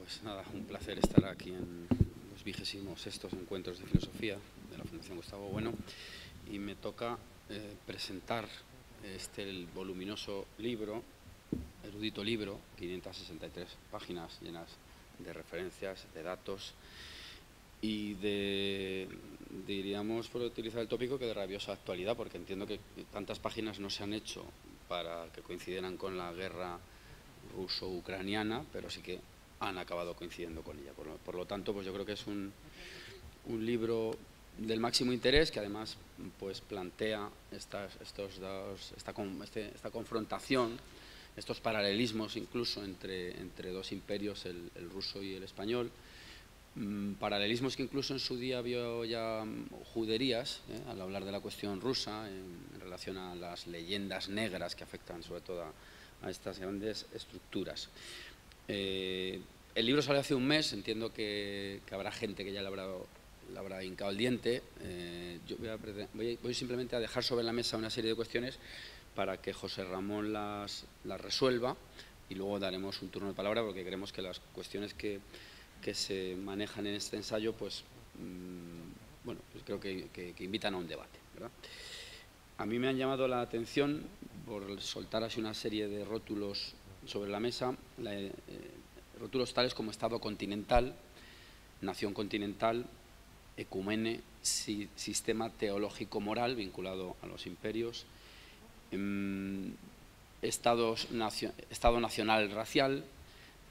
Pues nada, un placer estar aquí en los 26º Encuentros de Filosofía de la Fundación Gustavo Bueno, y me toca presentar el voluminoso libro, erudito libro, 563 páginas llenas de referencias, de datos y diríamos, por utilizar el tópico, que de rabiosa actualidad, porque entiendo que tantas páginas no se han hecho para que coincidieran con la guerra ruso-ucraniana, pero sí que han acabado coincidiendo con ella. Por lo tanto, pues yo creo que es un libro del máximo interés, que además pues plantea esta confrontación, estos paralelismos incluso entre dos imperios, el ruso y el español, paralelismos que incluso en su día vio ya juderías, al hablar de la cuestión rusa, en relación a las leyendas negras que afectan sobre todo a estas grandes estructuras. El libro salió hace un mes, entiendo que habrá gente que ya le habrá hincado el diente. Yo voy simplemente a dejar sobre la mesa una serie de cuestiones para que José Ramón las resuelva, y luego daremos un turno de palabra, porque creemos que las cuestiones que se manejan en este ensayo, pues, bueno, pues creo que invitan a un debate, ¿verdad? A mí me han llamado la atención, por soltar así una serie de rótulos sobre la mesa, rótulos tales como Estado continental, Nación continental, ecumene, sistema teológico moral vinculado a los imperios, Estado nacional racial.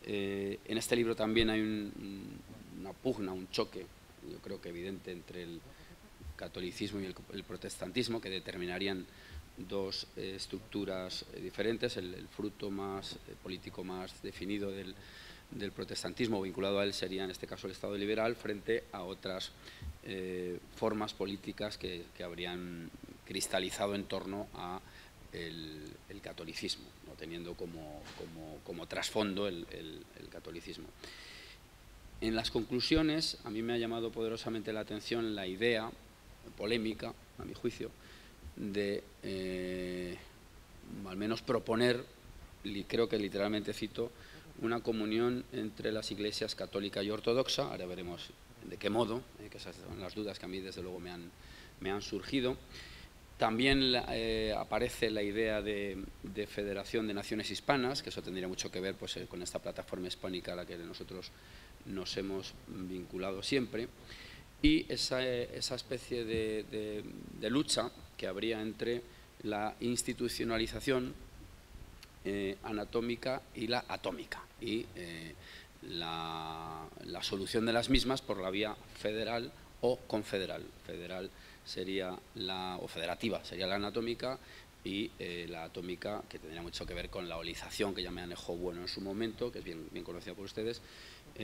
En este libro también hay una pugna, un choque, yo creo que evidente, entre el catolicismo y el protestantismo, que determinarían dos estructuras diferentes. El fruto más político más definido del protestantismo vinculado a él sería en este caso el Estado liberal, frente a otras formas políticas que habrían cristalizado en torno a el catolicismo, ¿no? Teniendo como trasfondo el catolicismo. En las conclusiones, a mí me ha llamado poderosamente la atención la idea polémica, a mi juicio, de al menos proponer, y creo que literalmente cito, una comunión entre las iglesias católica y ortodoxa. Ahora veremos de qué modo, que esas son las dudas que a mí desde luego me han surgido. También aparece la idea de Federación de Naciones Hispanas, que eso tendría mucho que ver, pues, con esta plataforma hispánica a la que nosotros nos hemos vinculado siempre, y esa especie de lucha que habría entre la institucionalización anatómica y la atómica, y la solución de las mismas por la vía federal o confederal. Federal sería o federativa sería la anatómica, y la atómica, que tendría mucho que ver con la olización, que ya me manejó Bueno en su momento, que es bien conocida por ustedes,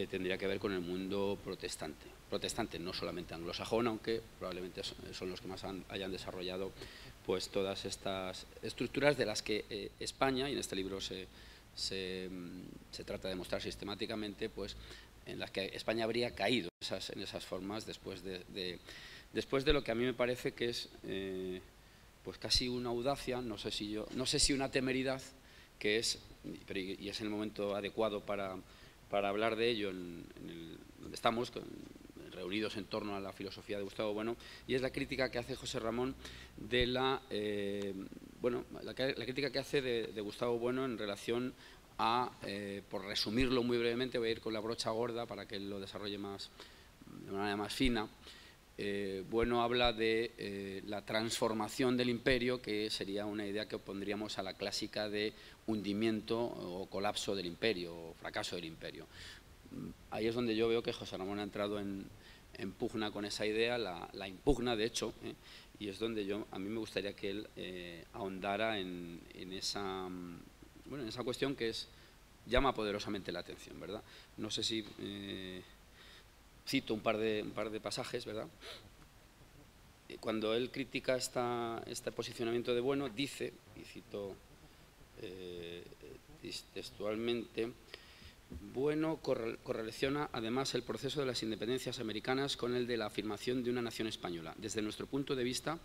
tendría que ver con el mundo protestante, no solamente anglosajón, aunque probablemente son los que más hayan desarrollado pues todas estas estructuras, de las que España, y en este libro se trata de mostrar sistemáticamente, pues en las que España habría caído en esas formas después de lo que a mí me parece que es pues casi una audacia, no sé si una temeridad, que es, y es el momento adecuado para hablar de ello donde estamos, reunidos en torno a la filosofía de Gustavo Bueno, y es la crítica que hace José Ramón de la crítica que hace de Gustavo Bueno en relación a, por resumirlo muy brevemente, voy a ir con la brocha gorda para que él lo desarrolle de manera más fina. Bueno habla de la transformación del imperio, que sería una idea que opondríamos a la clásica de hundimiento o colapso del imperio, o fracaso del imperio. Ahí es donde yo veo que José Ramón ha entrado en pugna con esa idea, la impugna de hecho, y es donde a mí me gustaría que él ahondara en esa cuestión que llama poderosamente la atención, ¿verdad? No sé si cito un par de pasajes, ¿verdad? Cuando él critica este posicionamiento de Bueno, dice, y cito textualmente: Bueno correlaciona además el proceso de las independencias americanas con el de la afirmación de una nación española. Desde nuestro punto de vista,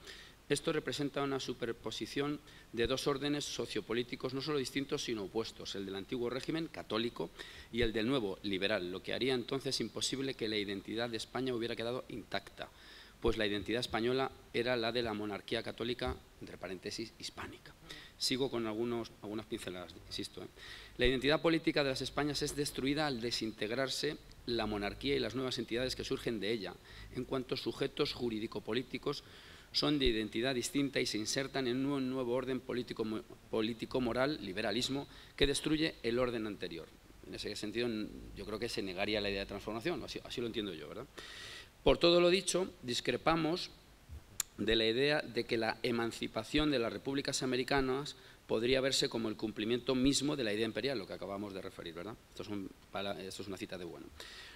Esto representa una superposición de dos órdenes sociopolíticos no solo distintos sino opuestos, el del antiguo régimen católico y el del nuevo liberal, lo que haría entonces imposible que la identidad de España hubiera quedado intacta, pues la identidad española era la de la monarquía católica, entre paréntesis, hispánica. Sigo con algunas pinceladas, insisto. La identidad política de las Españas es destruida al desintegrarse la monarquía y las nuevas entidades que surgen de ella, en cuanto sujetos jurídico-políticos son de identidad distinta y se insertan en un nuevo orden político-moral, liberalismo, que destruye el orden anterior. En ese sentido, yo creo que se negaría la idea de transformación, así lo entiendo yo, ¿verdad? Por todo lo dicho, discrepamos de la idea de que la emancipación de las repúblicas americanas podría verse como el cumplimiento mismo de la idea imperial, lo que acabamos de referir, ¿verdad? Esto es una cita de Bueno.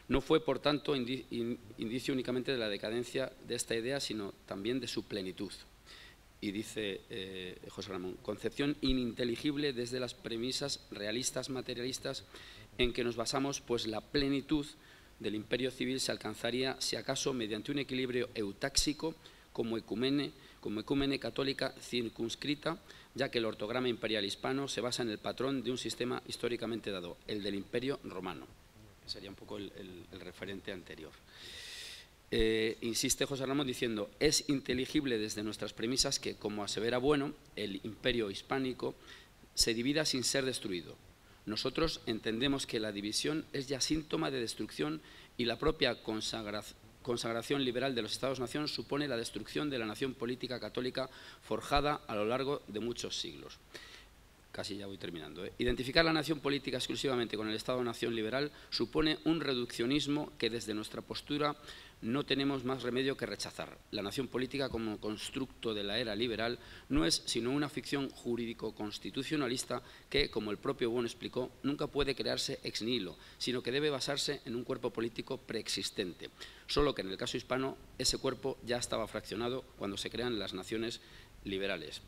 No fue, por tanto, indicio únicamente de la decadencia de esta idea, sino también de su plenitud. Y dice José Ramón, concepción ininteligible desde las premisas realistas materialistas en que nos basamos, pues la plenitud del imperio civil se alcanzaría, si acaso, mediante un equilibrio eutáxico como ecúmene católica circunscrita, ya que el ortograma imperial hispano se basa en el patrón de un sistema históricamente dado, el del imperio romano, que sería un poco el referente anterior. Insiste José Ramón diciendo, es inteligible desde nuestras premisas que, como asevera Bueno, el imperio hispánico se divida sin ser destruido. Nosotros entendemos que la división es ya síntoma de destrucción y la propia consagración liberal de los Estados-nación supone la destrucción de la nación política católica forjada a lo largo de muchos siglos. Casi ya voy terminando. Identificar la nación política exclusivamente con el Estado-nación liberal supone un reduccionismo que desde nuestra postura no tenemos más remedio que rechazar. La nación política como constructo de la era liberal no es sino una ficción jurídico-constitucionalista que, como el propio Bueno explicó, nunca puede crearse ex nihilo, sino que debe basarse en un cuerpo político preexistente. Solo que en el caso hispano ese cuerpo ya estaba fraccionado cuando se crean las naciones liberales.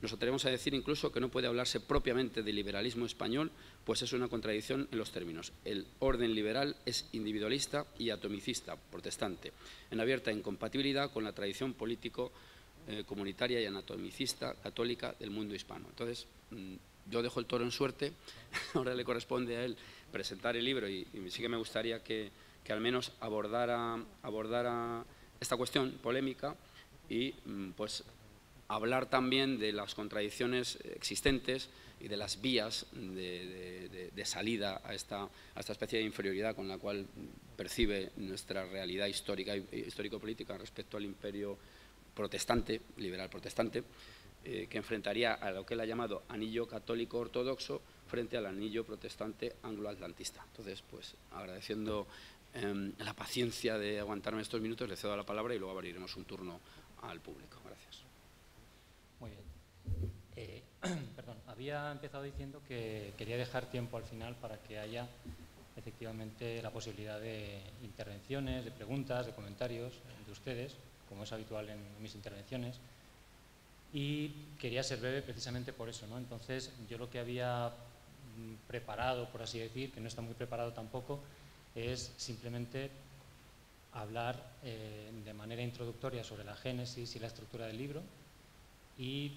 Nos atrevemos a decir incluso que no puede hablarse propiamente de liberalismo español, pues es una contradicción en los términos. El orden liberal es individualista y atomicista, protestante, en abierta incompatibilidad con la tradición político comunitaria y anatomicista católica del mundo hispano. Entonces, yo dejo el toro en suerte, ahora le corresponde a él presentar el libro y sí que me gustaría que al menos abordara esta cuestión polémica y pues hablar también de las contradicciones existentes y de las vías de salida a esta especie de inferioridad con la cual percibe nuestra realidad histórica y histórico-política respecto al imperio protestante, liberal protestante, que enfrentaría a lo que él ha llamado anillo católico ortodoxo frente al anillo protestante anglo-atlantista. Entonces, pues agradeciendo la paciencia de aguantarme estos minutos, le cedo la palabra y luego abriremos un turno al público. Gracias. Muy bien. Perdón, había empezado diciendo que quería dejar tiempo al final para que haya efectivamente la posibilidad de intervenciones, de preguntas, de comentarios de ustedes, como es habitual en mis intervenciones. Y quería ser breve precisamente por eso, ¿no? Entonces, yo lo que había preparado, por así decir, que no está muy preparado tampoco, es simplemente hablar de manera introductoria sobre la génesis y la estructura del libro, y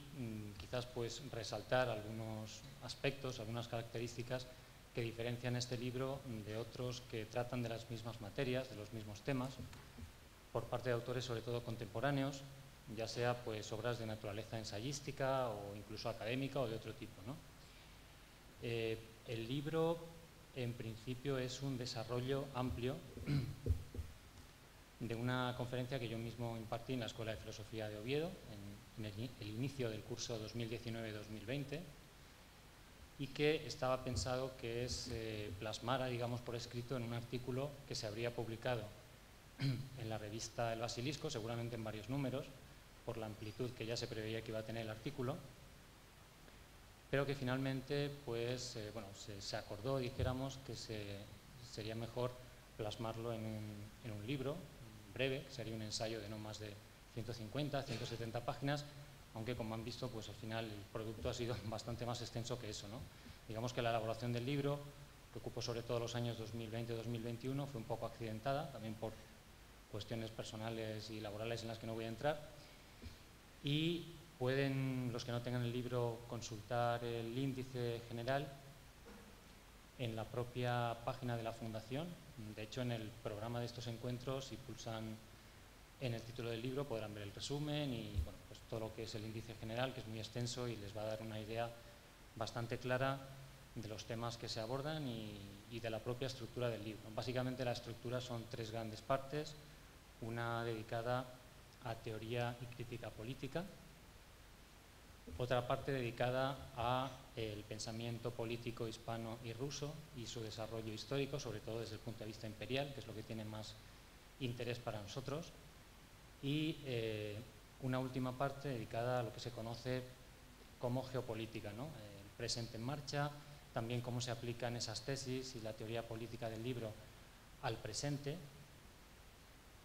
quizás pues resaltar algunos aspectos, algunas características que diferencian este libro de otros que tratan de las mismas materias, de los mismos temas, por parte de autores sobre todo contemporáneos, ya sea pues obras de naturaleza ensayística o incluso académica o de otro tipo, ¿no? El libro en principio es un desarrollo amplio de una conferencia que yo mismo impartí en la Escuela de Filosofía de Oviedo en el inicio del curso 2019-2020 y que estaba pensado que se plasmara, digamos, por escrito en un artículo que se habría publicado en la revista El Basilisco, seguramente en varios números, por la amplitud que ya se preveía que iba a tener el artículo, pero que finalmente pues, bueno, se acordó, dijéramos, que sería mejor plasmarlo en un libro breve, que sería un ensayo de no más de 150, 170 páginas, aunque como han visto, pues al final el producto ha sido bastante más extenso que eso, ¿no? Digamos que la elaboración del libro, que ocupó sobre todo los años 2020-2021, fue un poco accidentada, también por cuestiones personales y laborales en las que no voy a entrar, y pueden, los que no tengan el libro, consultar el índice general en la propia página de la Fundación. De hecho, en el programa de estos encuentros, si pulsan en el título del libro, podrán ver el resumen y bueno, pues todo lo que es el índice general, que es muy extenso y les va a dar una idea bastante clara de los temas que se abordan y de la propia estructura del libro. Básicamente la estructura son tres grandes partes, una dedicada a teoría y crítica política, otra parte dedicada a el pensamiento político hispano y ruso y su desarrollo histórico, sobre todo desde el punto de vista imperial, que es lo que tiene más interés para nosotros, y una última parte dedicada a lo que se conoce como geopolítica, ¿no? El presente en marcha, también cómo se aplican esas tesis y la teoría política del libro al presente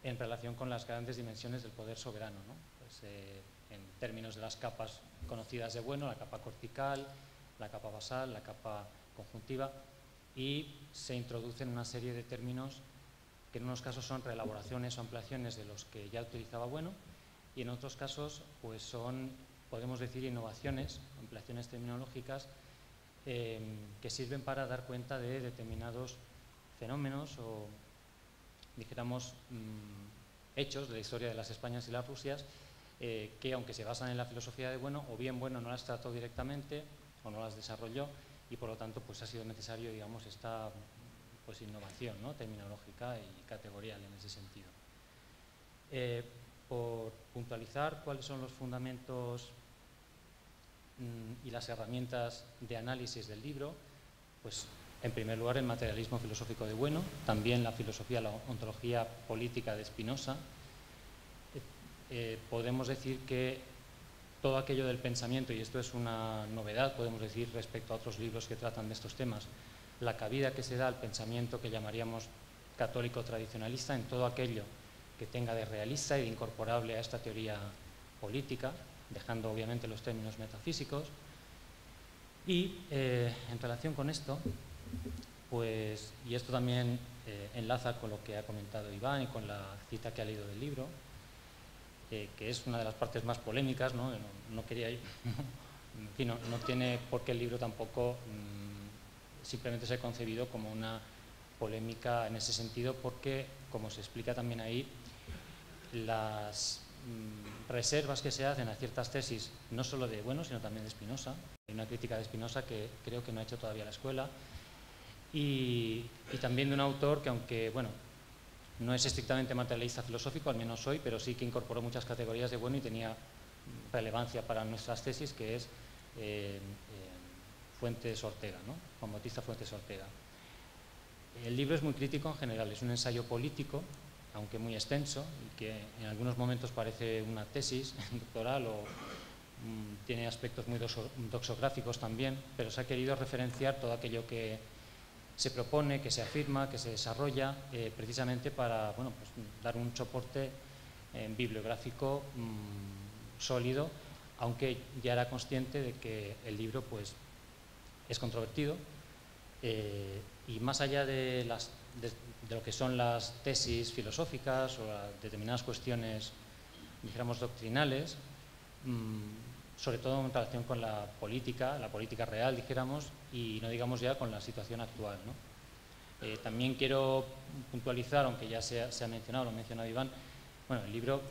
en relación con las grandes dimensiones del poder soberano, ¿no? Pues, en términos de las capas conocidas de bueno, la capa cortical, la capa basal, la capa conjuntiva, y se introducen una serie de términos que en unos casos son reelaboraciones o ampliaciones de los que ya utilizaba Bueno, y en otros casos pues son, podemos decir, innovaciones, ampliaciones terminológicas que sirven para dar cuenta de determinados fenómenos o, dijéramos, hechos de la historia de las Españas y las Rusias que, aunque se basan en la filosofía de Bueno, o bien Bueno no las trató directamente o no las desarrolló y por lo tanto pues ha sido necesario, digamos, esta pues innovación, ¿no?, terminológica y categorial en ese sentido. Por puntualizar cuáles son los fundamentos y las herramientas de análisis del libro, pues en primer lugar el materialismo filosófico de Bueno, también la filosofía, la ontología política de Spinoza. Podemos decir que todo aquello del pensamiento, y esto es una novedad, podemos decir, respecto a otros libros que tratan de estos temas, la cabida que se da al pensamiento que llamaríamos católico tradicionalista en todo aquello que tenga de realista y de incorporable a esta teoría política, dejando obviamente los términos metafísicos. Y en relación con esto, pues, y esto también enlaza con lo que ha comentado Iván y con la cita que ha leído del libro, que es una de las partes más polémicas, ¿no? No quería ir, en fin, no tiene por qué el libro tampoco simplemente ser concebido como una polémica en ese sentido, porque, como se explica también ahí, las reservas que se hacen a ciertas tesis, no solo de Bueno, sino también de Spinoza, hay una crítica de Spinoza que creo que no ha hecho todavía la escuela, y también de un autor que, aunque, bueno, no es estrictamente materialista filosófico, al menos hoy, pero sí que incorporó muchas categorías de Bueno y tenía relevancia para nuestras tesis, que es Fuentes Ortega, ¿no? Juan Bautista Fuentes Ortega. El libro es muy crítico en general, es un ensayo político, aunque muy extenso, y que en algunos momentos parece una tesis doctoral o tiene aspectos muy doxográficos también, pero se ha querido referenciar todo aquello que se propone, que se afirma, que se desarrolla, precisamente para, bueno, pues, dar un soporte bibliográfico sólido, aunque ya era consciente de que el libro pues, es controvertido y más allá de lo que son las tesis filosóficas o determinadas cuestiones, dijéramos, doctrinales, sobre todo en relación con la política real, dijéramos, y no digamos ya con la situación actual, ¿no? También quiero puntualizar, aunque ya se ha mencionado, lo ha mencionado Iván, bueno, el libro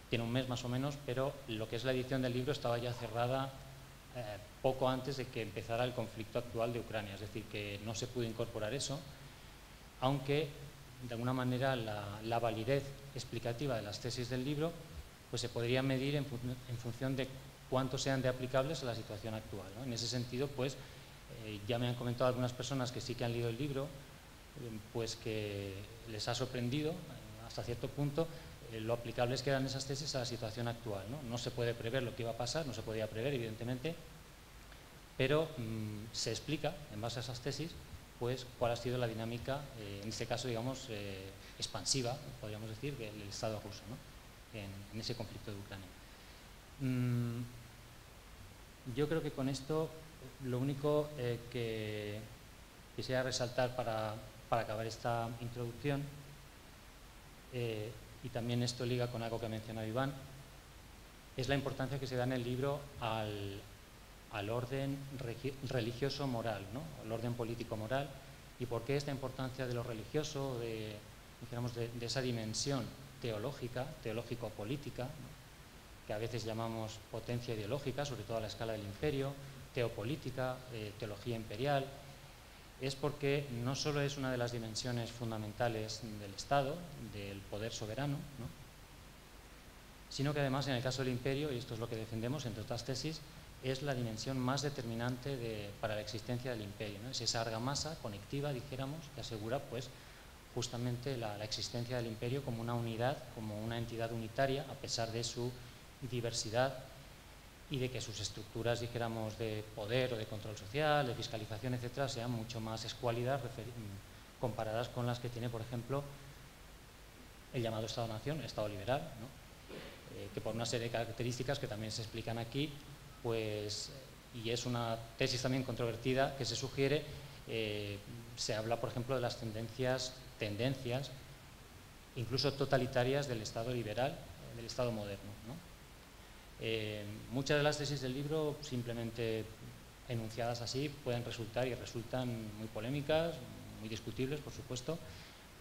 tiene un mes más o menos, pero lo que es la edición del libro estaba ya cerrada poco antes de que empezara el conflicto actual de Ucrania, es decir, que no se pudo incorporar eso, aunque de alguna manera la validez explicativa de las tesis del libro pues se podría medir en función de cuánto sean de aplicables a la situación actual, ¿no? En ese sentido, pues ya me han comentado algunas personas que sí que han leído el libro, pues que les ha sorprendido hasta cierto punto lo aplicables que eran esas tesis a la situación actual, ¿no? No se puede prever lo que iba a pasar, no se podía prever, evidentemente, pero se explica, en base a esas tesis, pues cuál ha sido la dinámica, en este caso, digamos, expansiva, podríamos decir, del Estado ruso, ¿no?, en ese conflicto de Ucrania. Yo creo que con esto lo único que quisiera resaltar para acabar esta introducción, y también esto liga con algo que ha mencionado Iván, es la importancia que se da en el libro al orden religioso moral, ¿no? Al orden político moral, y por qué esta importancia de lo religioso, de esa dimensión teológica, teológico-política, ¿no?, que a veces llamamos potencia ideológica, sobre todo a la escala del imperio, teopolítica, teología imperial. Es porque no solo es una de las dimensiones fundamentales del Estado, del poder soberano, ¿no?, sino que además en el caso del imperio, y esto es lo que defendemos entre otras tesis, es la dimensión más determinante para la existencia del imperio, ¿no? Es esa argamasa conectiva, dijéramos, que asegura pues justamente la existencia del imperio como una unidad, como una entidad unitaria, a pesar de su diversidad y de que sus estructuras, dijéramos, de poder o de control social, de fiscalización, etcétera, sean mucho más escuálidas comparadas con las que tiene, por ejemplo, el llamado Estado-Nación, el Estado liberal, ¿no?, que por una serie de características que también se explican aquí, pues, y es una tesis también controvertida que se sugiere, se habla, por ejemplo, de las tendencias incluso totalitarias del Estado liberal, del Estado moderno, ¿no? Muchas de las tesis del libro, simplemente enunciadas así, pueden resultar y resultan muy polémicas, muy discutibles, por supuesto,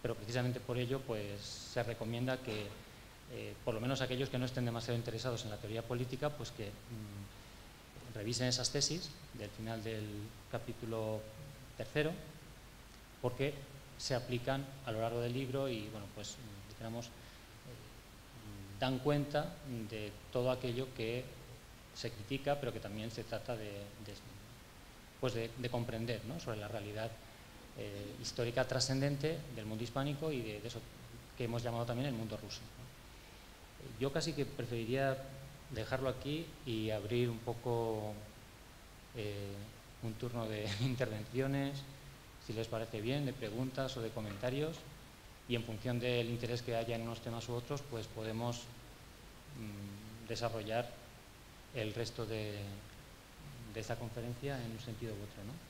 pero precisamente por ello pues, se recomienda que, por lo menos aquellos que no estén demasiado interesados en la teoría política, pues que revisen esas tesis del final del capítulo 3, porque se aplican a lo largo del libro y, bueno, pues, digamos, dan cuenta de todo aquello que se critica, pero que también se trata de comprender, ¿no?, sobre la realidad histórica trascendente del mundo hispánico y de eso que hemos llamado también el mundo ruso, ¿no? Yo casi que preferiría dejarlo aquí y abrir un poco un turno de intervenciones, si les parece bien, de preguntas o de comentarios, y en función del interés que haya en unos temas u otros, pues podemos desarrollar el resto de esta conferencia en un sentido u otro, ¿no?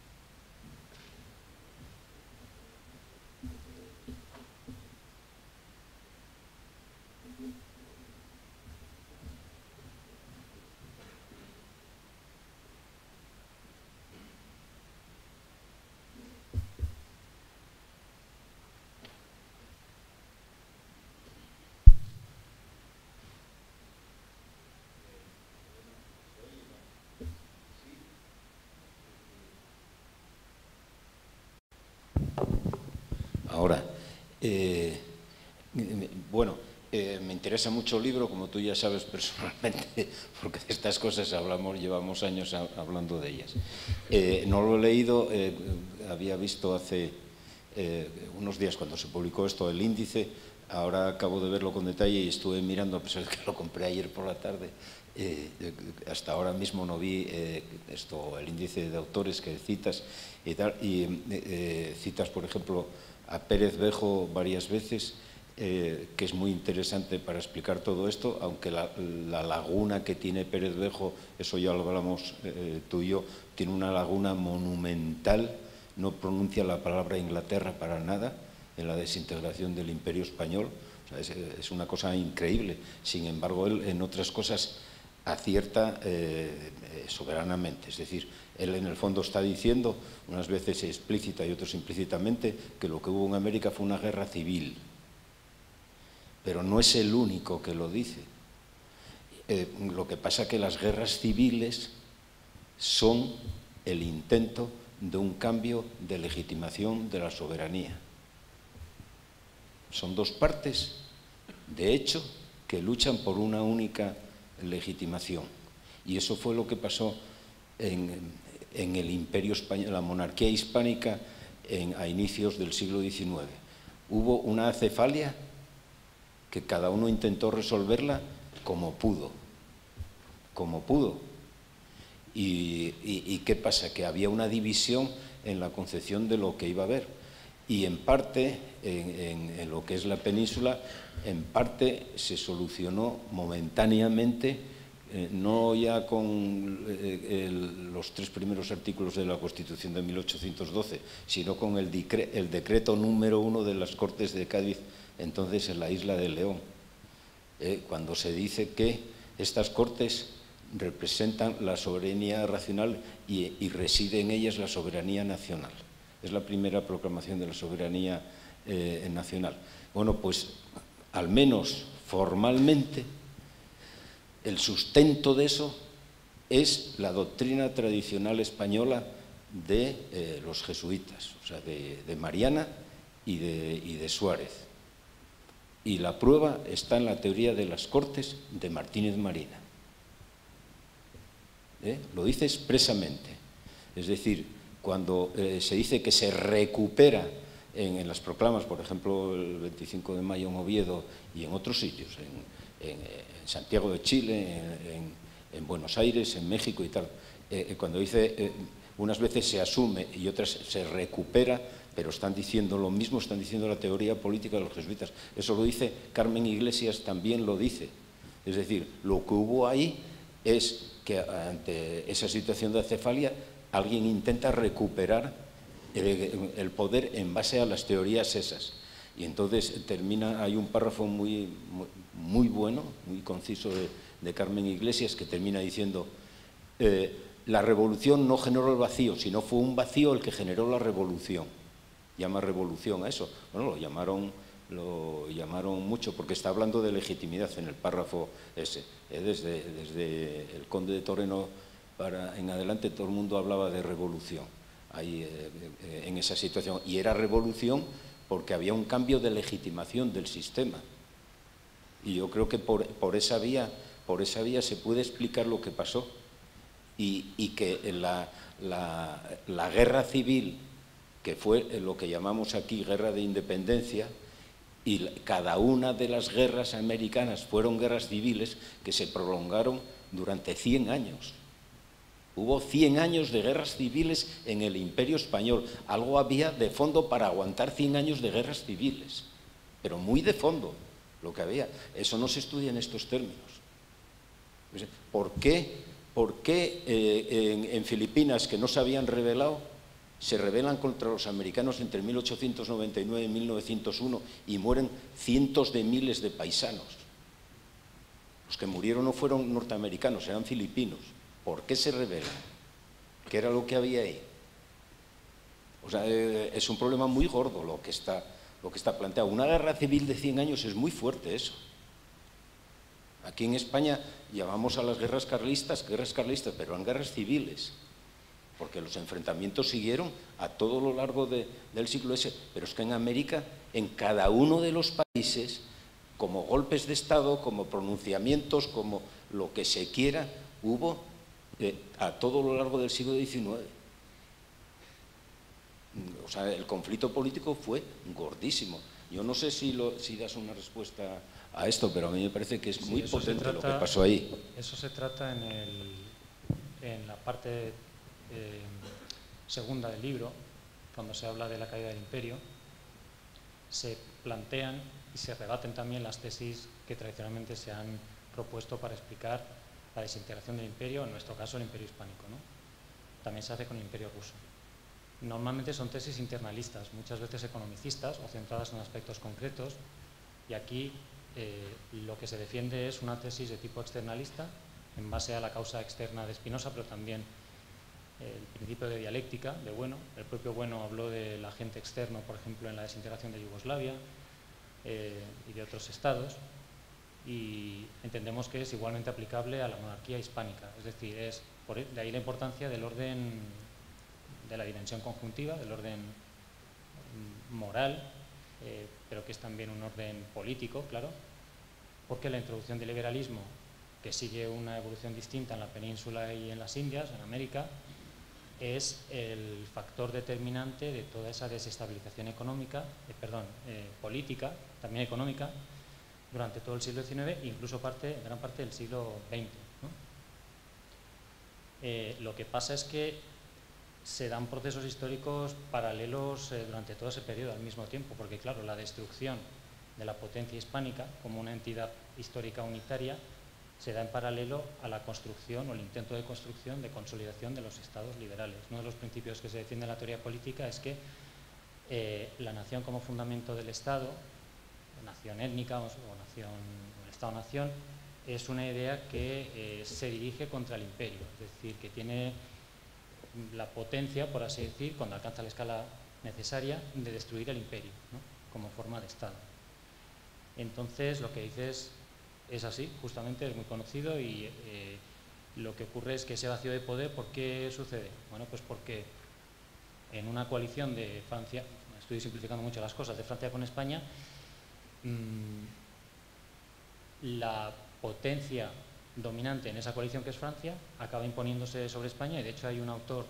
Ahora, bueno, me interesa mucho el libro, como tú ya sabes personalmente, porque de estas cosas llevamos años hablando de ellas. No lo he leído, había visto hace unos días cuando se publicó esto, el índice, ahora acabo de verlo con detalle y estuve mirando, a pesar de que lo compré ayer por la tarde, hasta ahora mismo no vi el índice de autores que citas y tal, y citas, por ejemplo, a Pérez Bejo varias veces, que es muy interesante para explicar todo esto, aunque la laguna que tiene Pérez Bejo, eso ya lo hablamos tú y yo, tiene una laguna monumental, no pronuncia la palabra Inglaterra para nada en la desintegración del Imperio Español, o sea, es una cosa increíble. Sin embargo, él en otras cosas acierta soberanamente, es decir, él en el fondo está diciendo, unas veces explícita y otras implícitamente, que lo que hubo en América fue una guerra civil, pero no es el único que lo dice. Lo que pasa es que las guerras civiles son el intento de un cambio de legitimación de la soberanía. Son dos partes, de hecho, que luchan por una única legitimación. Y eso fue lo que pasó en el Imperio Español, la monarquía hispánica a inicios del siglo XIX. Hubo una acefalia que cada uno intentó resolverla como pudo. ¿Y qué pasa? Que había una división en la concepción de lo que iba a haber. Y en parte, en lo que es la península, en parte se solucionó momentáneamente, no ya con los 3 primeros artículos de la Constitución de 1812, sino con el decreto número 1 de las Cortes de Cádiz, entonces en la isla de León, cuando se dice que Estas Cortes representan la soberanía racional y reside en ellas la soberanía nacional. Es la primera proclamación de la soberanía nacional. Bueno, pues al menos formalmente el sustento de eso es la doctrina tradicional española de los jesuitas, o sea, de Mariana y de Suárez. Y la prueba está en la teoría de las Cortes de Martínez Marina. Lo dice expresamente. Es decir, cuando se dice que se recupera en las proclamas, por ejemplo, el 25 de mayo en Oviedo y en otros sitios, en Santiago de Chile, en Buenos Aires, en México y tal, cuando dice, unas veces se asume y otras se recupera, pero están diciendo lo mismo, están diciendo la teoría política de los jesuitas. Eso lo dice Carmen Iglesias, también lo dice. Es decir, lo que hubo ahí es que ante esa situación de acefalia alguien intenta recuperar el poder en base a las teorías esas. Y entonces hay un párrafo muy bueno, muy conciso de Carmen Iglesias, que termina diciendo: la revolución no generó el vacío, sino fue un vacío el que generó la revolución. Llama revolución a eso. Bueno, lo llamaron mucho, porque está hablando de legitimidad en el párrafo ese. Desde el conde de Toreno en adelante todo el mundo hablaba de revolución ahí, en esa situación. Y era revolución porque había un cambio de legitimación del sistema. Y yo creo que por esa vía se puede explicar lo que pasó. Y que la guerra civil, que fue lo que llamamos aquí guerra de independencia, y cada una de las guerras americanas fueron guerras civiles que se prolongaron durante 100 años. Hubo 100 años de guerras civiles en el Imperio Español. Algo había de fondo para aguantar 100 años de guerras civiles, pero muy de fondo lo que había. Eso no se estudia en estos términos. ¿Por qué en Filipinas, que no se habían rebelado, se rebelan contra los americanos entre 1899 y 1901 y mueren cientos de miles de paisanos? Los que murieron no fueron norteamericanos, eran filipinos. ¿Por qué se rebelan? ¿Qué era lo que había ahí? O sea, es un problema muy gordo lo que está planteado. Una guerra civil de 100 años es muy fuerte eso. Aquí en España llamamos a las guerras carlistas, pero eran guerras civiles, porque los enfrentamientos siguieron a todo lo largo del siglo ese. Pero es que en América, en cada uno de los países, como golpes de Estado, como pronunciamientos, como lo que se quiera, hubo a todo lo largo del siglo XIX. O sea, el conflicto político fue gordísimo. Yo no sé si das una respuesta a esto, pero a mí me parece que es muy potente lo que pasó ahí. Eso se trata en la parte segunda del libro, cuando se habla de la caída del imperio. Se plantean y se rebaten también las tesis que tradicionalmente se han propuesto para explicar la desintegración del imperio, en nuestro caso el imperio hispánico, ¿no? También se hace con el imperio ruso. Normalmente son tesis internalistas, muchas veces economicistas o centradas en aspectos concretos, y aquí lo que se defiende es una tesis de tipo externalista en base a la causa externa de Spinoza, pero también el principio de dialéctica de Bueno. El propio Bueno habló del agente externo, por ejemplo, en la desintegración de Yugoslavia y de otros estados, y entendemos que es igualmente aplicable a la monarquía hispánica. Es decir, de ahí la importancia del orden, de la dimensión conjuntiva, del orden moral, pero que es también un orden político, claro, porque la introducción del liberalismo, que sigue una evolución distinta en la península y en las Indias, en América, es el factor determinante de toda esa desestabilización económica, política, también económica, durante todo el siglo XIX e incluso gran parte del siglo XX, ¿no? Lo que pasa es que se dan procesos históricos paralelos durante todo ese periodo al mismo tiempo, porque claro, la destrucción de la potencia hispánica como una entidad histórica unitaria se da en paralelo a la construcción o el intento de construcción, de consolidación de los estados liberales. Uno de los principios que se defiende en la teoría política es que la nación como fundamento del Estado, nación étnica o nación, el Estado-nación, es una idea que se dirige contra el imperio, es decir, que tiene la potencia, por así decir, cuando alcanza la escala necesaria, de destruir el imperio, ¿no?, como forma de Estado. Entonces, lo que dices es así, justamente, es muy conocido, y lo que ocurre es que ese vacío de poder, ¿por qué sucede? Bueno, pues porque en una coalición de Francia, estoy simplificando mucho las cosas, de Francia con España, la potencia dominante en esa coalición, que es Francia, acaba imponiéndose sobre España, y de hecho hay un autor,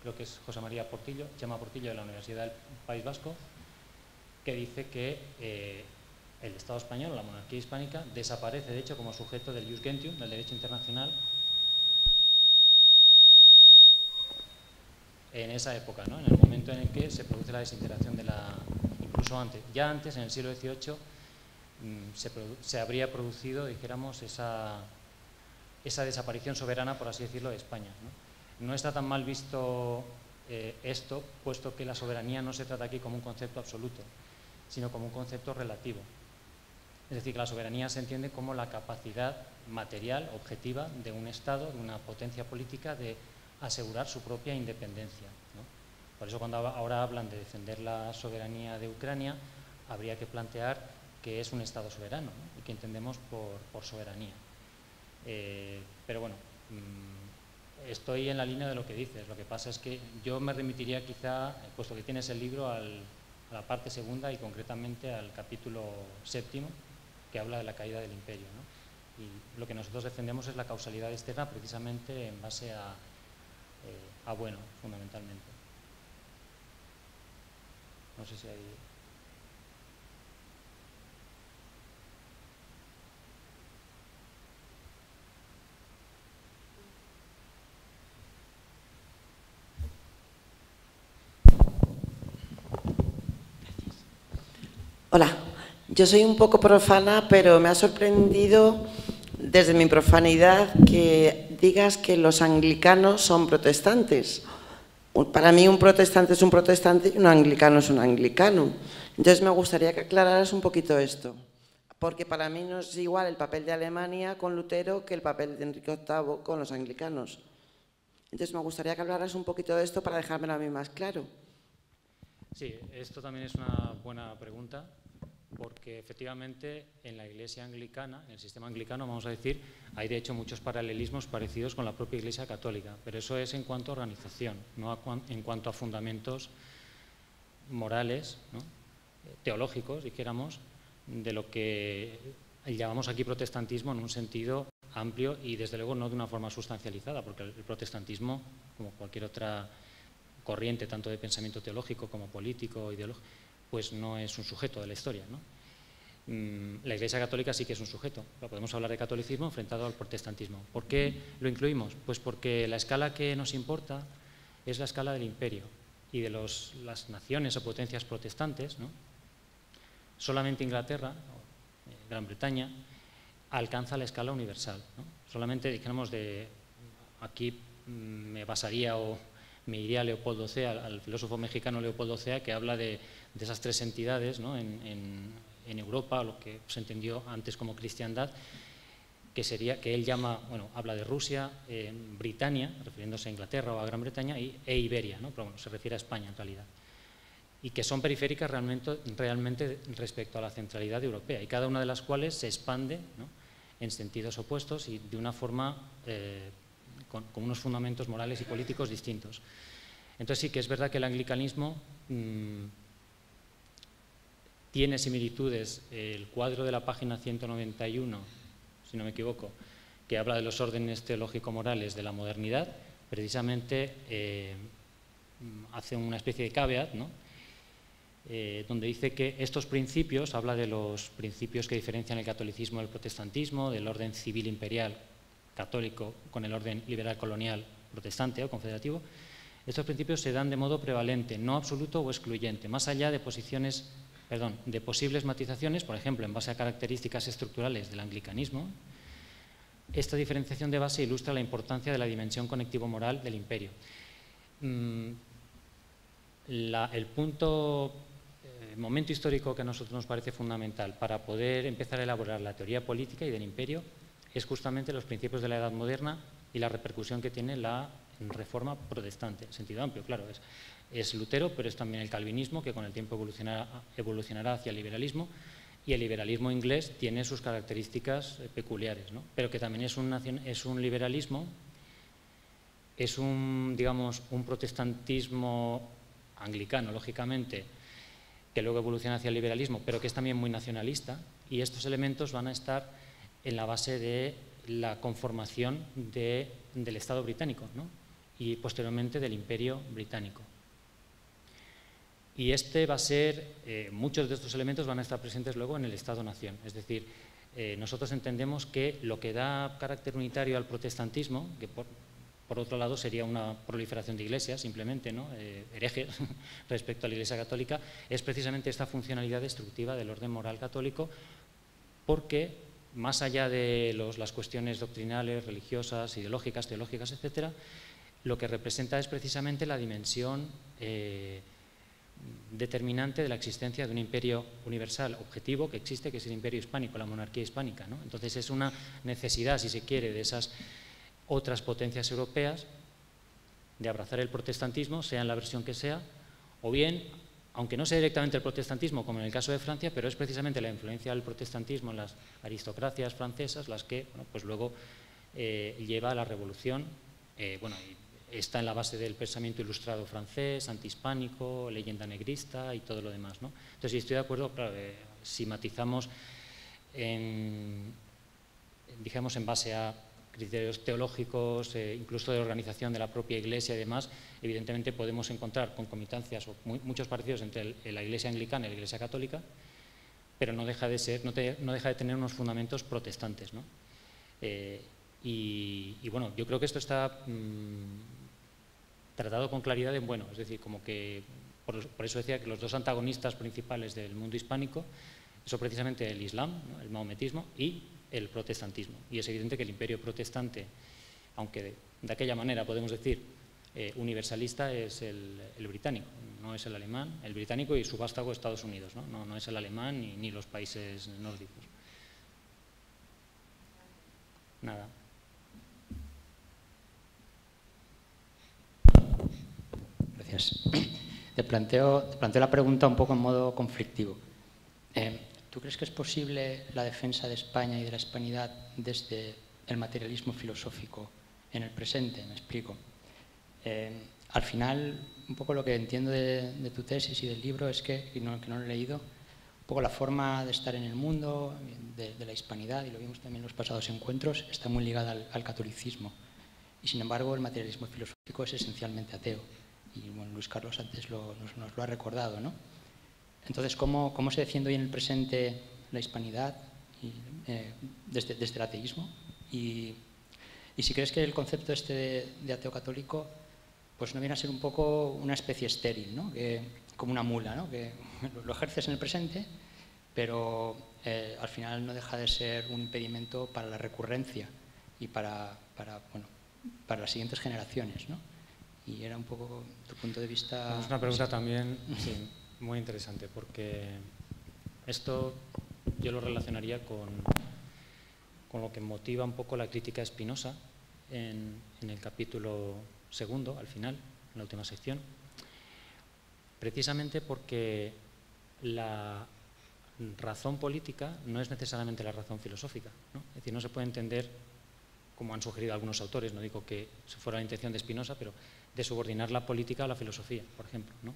creo que es José María Portillo, Chema Portillo, de la Universidad del País Vasco, que dice que el Estado español, la monarquía hispánica, desaparece de hecho como sujeto del jus gentium, del derecho internacional, en esa época, ¿no?, en el momento en el que se produce la desintegración de la... Incluso antes, ya antes, en el siglo XVIII, se habría producido, dijéramos, esa desaparición soberana, por así decirlo, de España, ¿no? No está tan mal visto esto, puesto que la soberanía no se trata aquí como un concepto absoluto, sino como un concepto relativo. Es decir, que la soberanía se entiende como la capacidad material, objetiva, de un Estado, de una potencia política, de asegurar su propia independencia, ¿no? Por eso, cuando ahora hablan de defender la soberanía de Ucrania, habría que plantear que es un Estado soberano, ¿no?, y que entendemos por soberanía. Pero bueno, estoy en la línea de lo que dices. Lo que pasa es que yo me remitiría quizá, puesto que tienes el libro, a la parte segunda, y concretamente al capítulo 7, que habla de la caída del imperio, ¿no? Y lo que nosotros defendemos es la causalidad externa, precisamente en base a bueno, fundamentalmente. No sé si hay... Hola, yo soy un poco profana, pero me ha sorprendido desde mi profanidad que digas que los anglicanos son protestantes. Para mí un protestante es un protestante y un anglicano es un anglicano. Entonces me gustaría que aclararas un poquito esto, porque para mí no es igual el papel de Alemania con Lutero que el papel de Enrique VIII con los anglicanos. Entonces me gustaría que hablaras un poquito de esto para dejármelo a mí más claro. Sí, esto también es una buena pregunta, porque efectivamente en la Iglesia anglicana, en el sistema anglicano, vamos a decir, hay de hecho muchos paralelismos parecidos con la propia Iglesia católica, pero eso es en cuanto a organización, no en cuanto a fundamentos morales, ¿no?, teológicos, dijéramos, de lo que llamamos aquí protestantismo en un sentido amplio y desde luego no de una forma sustancializada, porque el protestantismo, como cualquier otra corriente, tanto de pensamiento teológico como político, ideológico, pues no es un sujeto de la historia, ¿no? La Iglesia católica sí que es un sujeto. Podemos hablar de catolicismo enfrentado al protestantismo. ¿Por qué lo incluimos? Pues porque la escala que nos importa es la escala del imperio y de las naciones o potencias protestantes, ¿no? Solamente Inglaterra, Gran Bretaña, alcanza la escala universal, ¿no? Solamente, dijéramos, aquí me basaría o me iría a Leopoldo Cea, al filósofo mexicano Leopoldo Cea, que habla de esas tres entidades, ¿no?, en Europa, lo que se entendió antes como cristiandad, que él llama, bueno, habla de Rusia, Britania, refiriéndose a Inglaterra o a Gran Bretaña, e Iberia, ¿no?, pero bueno, se refiere a España en realidad, y que son periféricas realmente respecto a la centralidad europea, y cada una de las cuales se expande, ¿no?, en sentidos opuestos y de una forma con unos fundamentos morales y políticos distintos. Entonces sí que es verdad que el anglicanismo tiene similitudes. El cuadro de la página 191, si no me equivoco, que habla de los órdenes teológico-morales de la modernidad, precisamente hace una especie de caveat, ¿no?, donde dice que estos principios, habla de los principios que diferencian el catolicismo del protestantismo, del orden civil imperial católico con el orden liberal colonial protestante o confederativo. Estos principios se dan de modo prevalente, no absoluto o excluyente, más allá de posibles matizaciones, por ejemplo, en base a características estructurales del anglicanismo. Esta diferenciación de base ilustra la importancia de la dimensión conectivo-moral del imperio. El momento histórico que a nosotros nos parece fundamental para poder empezar a elaborar la teoría política y del imperio es justamente los principios de la Edad Moderna y la repercusión que tiene la Reforma protestante, en sentido amplio, claro. Es Lutero, pero es también el calvinismo, que con el tiempo evolucionará hacia el liberalismo, y el liberalismo inglés tiene sus características peculiares, ¿no? Pero que también es un liberalismo, es digamos, un protestantismo anglicano, lógicamente, que luego evoluciona hacia el liberalismo, pero que es también muy nacionalista, y estos elementos van a estar en la base de la conformación del Estado británico, ¿no? Y posteriormente del Imperio británico. Y va a ser, muchos de estos elementos van a estar presentes luego en el Estado-nación. Es decir, nosotros entendemos que lo que da carácter unitario al protestantismo, que por otro lado sería una proliferación de iglesias, simplemente, ¿no? Herejes respecto a la Iglesia católica, es precisamente esta funcionalidad destructiva del orden moral católico, porque más allá de las cuestiones doctrinales, religiosas, ideológicas, teológicas, etcétera, lo que representa es precisamente la dimensión determinante de la existencia de un imperio universal objetivo que existe, que es el imperio hispánico, la monarquía hispánica, ¿no? Entonces es una necesidad, si se quiere, de esas otras potencias europeas de abrazar el protestantismo, sea en la versión que sea, o bien, aunque no sea directamente el protestantismo, como en el caso de Francia, pero es precisamente la influencia del protestantismo en las aristocracias francesas las que, bueno, pues luego lleva a la revolución, bueno, está en la base del pensamiento ilustrado francés, antihispánico, leyenda negrista y todo lo demás, ¿no? Entonces, estoy de acuerdo, claro, si matizamos digamos, en base a criterios teológicos, incluso de organización de la propia Iglesia y demás, evidentemente podemos encontrar concomitancias o muchos parecidos entre la Iglesia anglicana y la Iglesia católica, pero no deja de tener unos fundamentos protestantes, ¿no? Y bueno, yo creo que esto está tratado con claridad bueno, es decir, como que, por eso decía que los dos antagonistas principales del mundo hispánico son precisamente el Islam, ¿no? El maometismo y el protestantismo. Y es evidente que el imperio protestante, aunque de aquella manera podemos decir universalista, es el británico, no es el alemán, el británico y su vástago Estados Unidos, ¿no? No es el alemán ni los países nórdicos. Nada. Gracias. Te planteo la pregunta un poco en modo conflictivo. ¿Tú crees que es posible la defensa de España y de la hispanidad desde el materialismo filosófico en el presente? Me explico. Al final, un poco lo que entiendo de tu tesis y del libro es que no lo he leído, un poco la forma de estar en el mundo, de la hispanidad, y lo vimos también en los pasados encuentros, está muy ligada al catolicismo. Y sin embargo, el materialismo filosófico es esencialmente ateo. Y bueno, Luis Carlos antes nos lo ha recordado, ¿no? Entonces, ¿cómo se defiende hoy en el presente la hispanidad desde el ateísmo? Y si crees que el concepto de ateo católico pues no viene a ser un poco una especie estéril, ¿no? Como una mula, ¿no? Que lo ejerces en el presente, pero al final no deja de ser un impedimento para la recurrencia y para las siguientes generaciones, ¿no? Y era un poco tu punto de vista. Es una pregunta también, sí, muy interesante, porque esto yo lo relacionaría con lo que motiva un poco la crítica a Spinoza en el capítulo segundo, al final, en la última sección, precisamente porque la razón política no es necesariamente la razón filosófica, ¿no? Es decir, no se puede entender, como han sugerido algunos autores, no digo que se fuera la intención de Spinoza, pero de subordinar la política a la filosofía, por ejemplo, ¿no?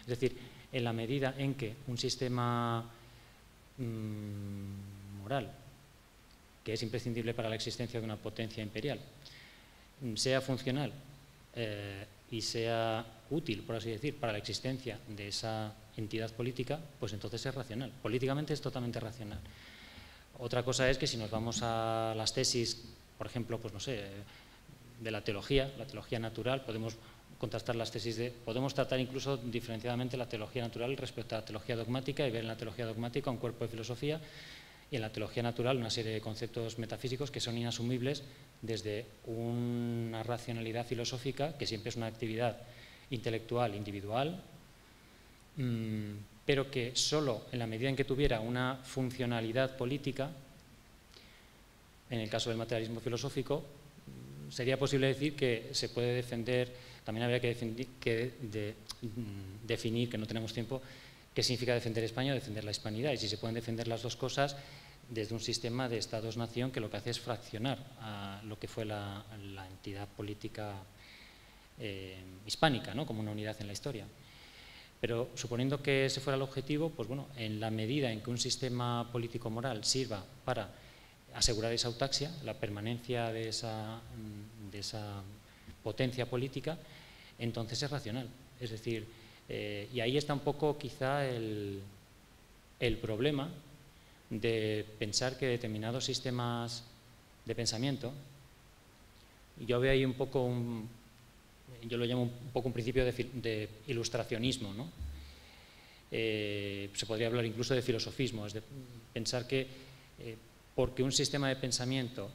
Es decir, en la medida en que un sistema moral, que es imprescindible para la existencia de una potencia imperial, sea funcional y sea útil, por así decir, para la existencia de esa entidad política, pues entonces es racional. Políticamente es totalmente racional. Otra cosa es que si nos vamos a las tesis, por ejemplo, pues no sé, de la teología natural, podemos contrastar las tesis podemos tratar incluso diferenciadamente la teología natural respecto a la teología dogmática y ver en la teología dogmática un cuerpo de filosofía y en la teología natural una serie de conceptos metafísicos que son inasumibles desde una racionalidad filosófica que siempre es una actividad intelectual individual, pero que solo en la medida en que tuviera una funcionalidad política en el caso del materialismo filosófico, sería posible decir que se puede defender, también habría que definir, que no tenemos tiempo, qué significa defender España o defender la hispanidad, y si se pueden defender las dos cosas desde un sistema de Estados-nación que lo que hace es fraccionar a lo que fue la entidad política hispánica, ¿no?, como una unidad en la historia. Pero suponiendo que ese fuera el objetivo, pues bueno, en la medida en que un sistema político-moral sirva para asegurar esa autaxia, la permanencia de esa potencia política, entonces es racional. Es decir, y ahí está un poco quizá el problema de pensar que determinados sistemas de pensamiento, yo veo ahí un poco yo lo llamo un poco un principio de ilustracionismo, ¿no? Se podría hablar incluso de filosofismo, es de pensar que porque un sistema de pensamiento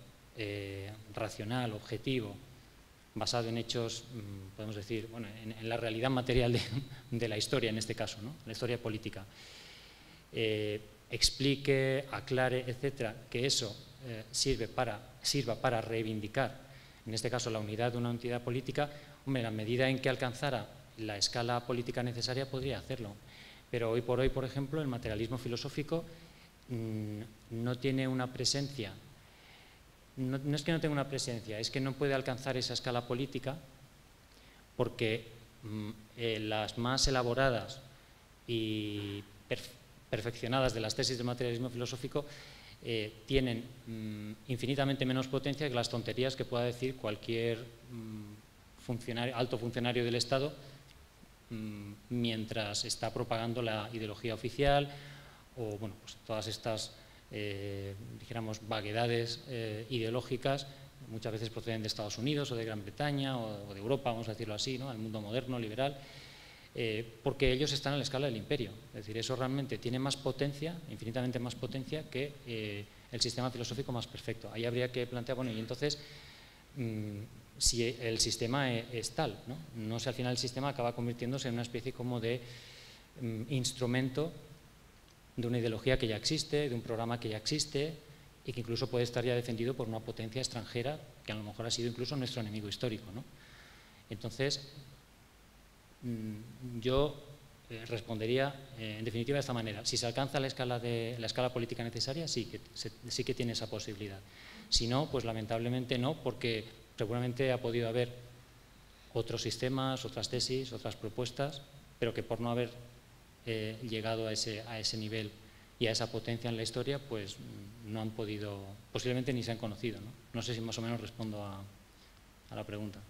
racional, objetivo, basado en hechos, podemos decir, bueno, en la realidad material de la historia, en este caso, ¿no?, la historia política, explique, aclare, etcétera, que eso sirva para reivindicar, en este caso, la unidad de una entidad política, hombre, en la medida en que alcanzara la escala política necesaria podría hacerlo. Pero hoy por hoy, por ejemplo, el materialismo filosófico no tiene una presencia, no es que no tenga una presencia, es que no puede alcanzar esa escala política porque las más elaboradas y perfeccionadas de las tesis del materialismo filosófico tienen infinitamente menos potencia que las tonterías que pueda decir cualquier alto funcionario del Estado mientras está propagando la ideología oficial o bueno, pues todas estas dijéramos vaguedades ideológicas, muchas veces proceden de Estados Unidos o de Gran Bretaña o de Europa, vamos a decirlo así, ¿no?, al mundo moderno, liberal, porque ellos están a la escala del imperio. Es decir, eso realmente tiene más potencia, infinitamente más potencia que el sistema filosófico más perfecto. Ahí habría que plantear, bueno, y entonces, si el sistema es tal, ¿no? No sé, al final el sistema acaba convirtiéndose en una especie como de instrumento de una ideología que ya existe, de un programa que ya existe y que incluso puede estar ya defendido por una potencia extranjera que a lo mejor ha sido incluso nuestro enemigo histórico, ¿no? Entonces, yo respondería en definitiva de esta manera: si se alcanza la escala política necesaria, sí que tiene esa posibilidad. Si no, pues lamentablemente no, porque seguramente ha podido haber otros sistemas, otras tesis, otras propuestas, pero que por no haber llegado a ese nivel y a esa potencia en la historia, pues no han podido, posiblemente ni se han conocido, ¿no? No sé si más o menos respondo a la pregunta.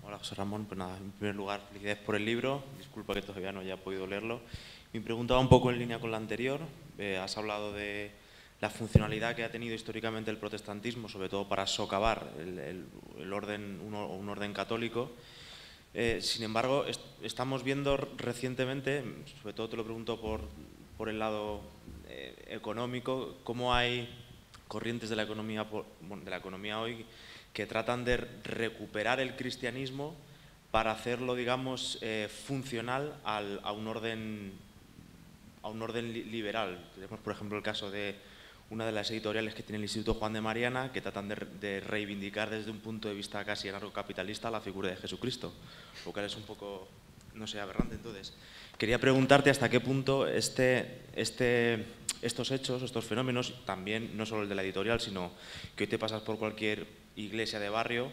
Hola, José Ramón. Pues nada, en primer lugar, felicidades por el libro. Disculpa que todavía no haya podido leerlo. Mi pregunta va un poco en línea con la anterior. Has hablado de la funcionalidad que ha tenido históricamente el protestantismo, sobre todo para socavar un orden católico. Sin embargo, estamos viendo recientemente, sobre todo te lo pregunto por el lado económico, cómo hay corrientes de la economía hoy que tratan de recuperar el cristianismo para hacerlo, digamos, funcional a un orden liberal. Tenemos, por ejemplo, el caso de una de las editoriales que tiene el Instituto Juan de Mariana, que tratan de reivindicar desde un punto de vista casi anarcocapitalista la figura de Jesucristo, lo cual es un poco, no sé, aberrante. Entonces, quería preguntarte hasta qué punto estos hechos, estos fenómenos, también no solo el de la editorial, sino que hoy te pasas por cualquier iglesia de barrio,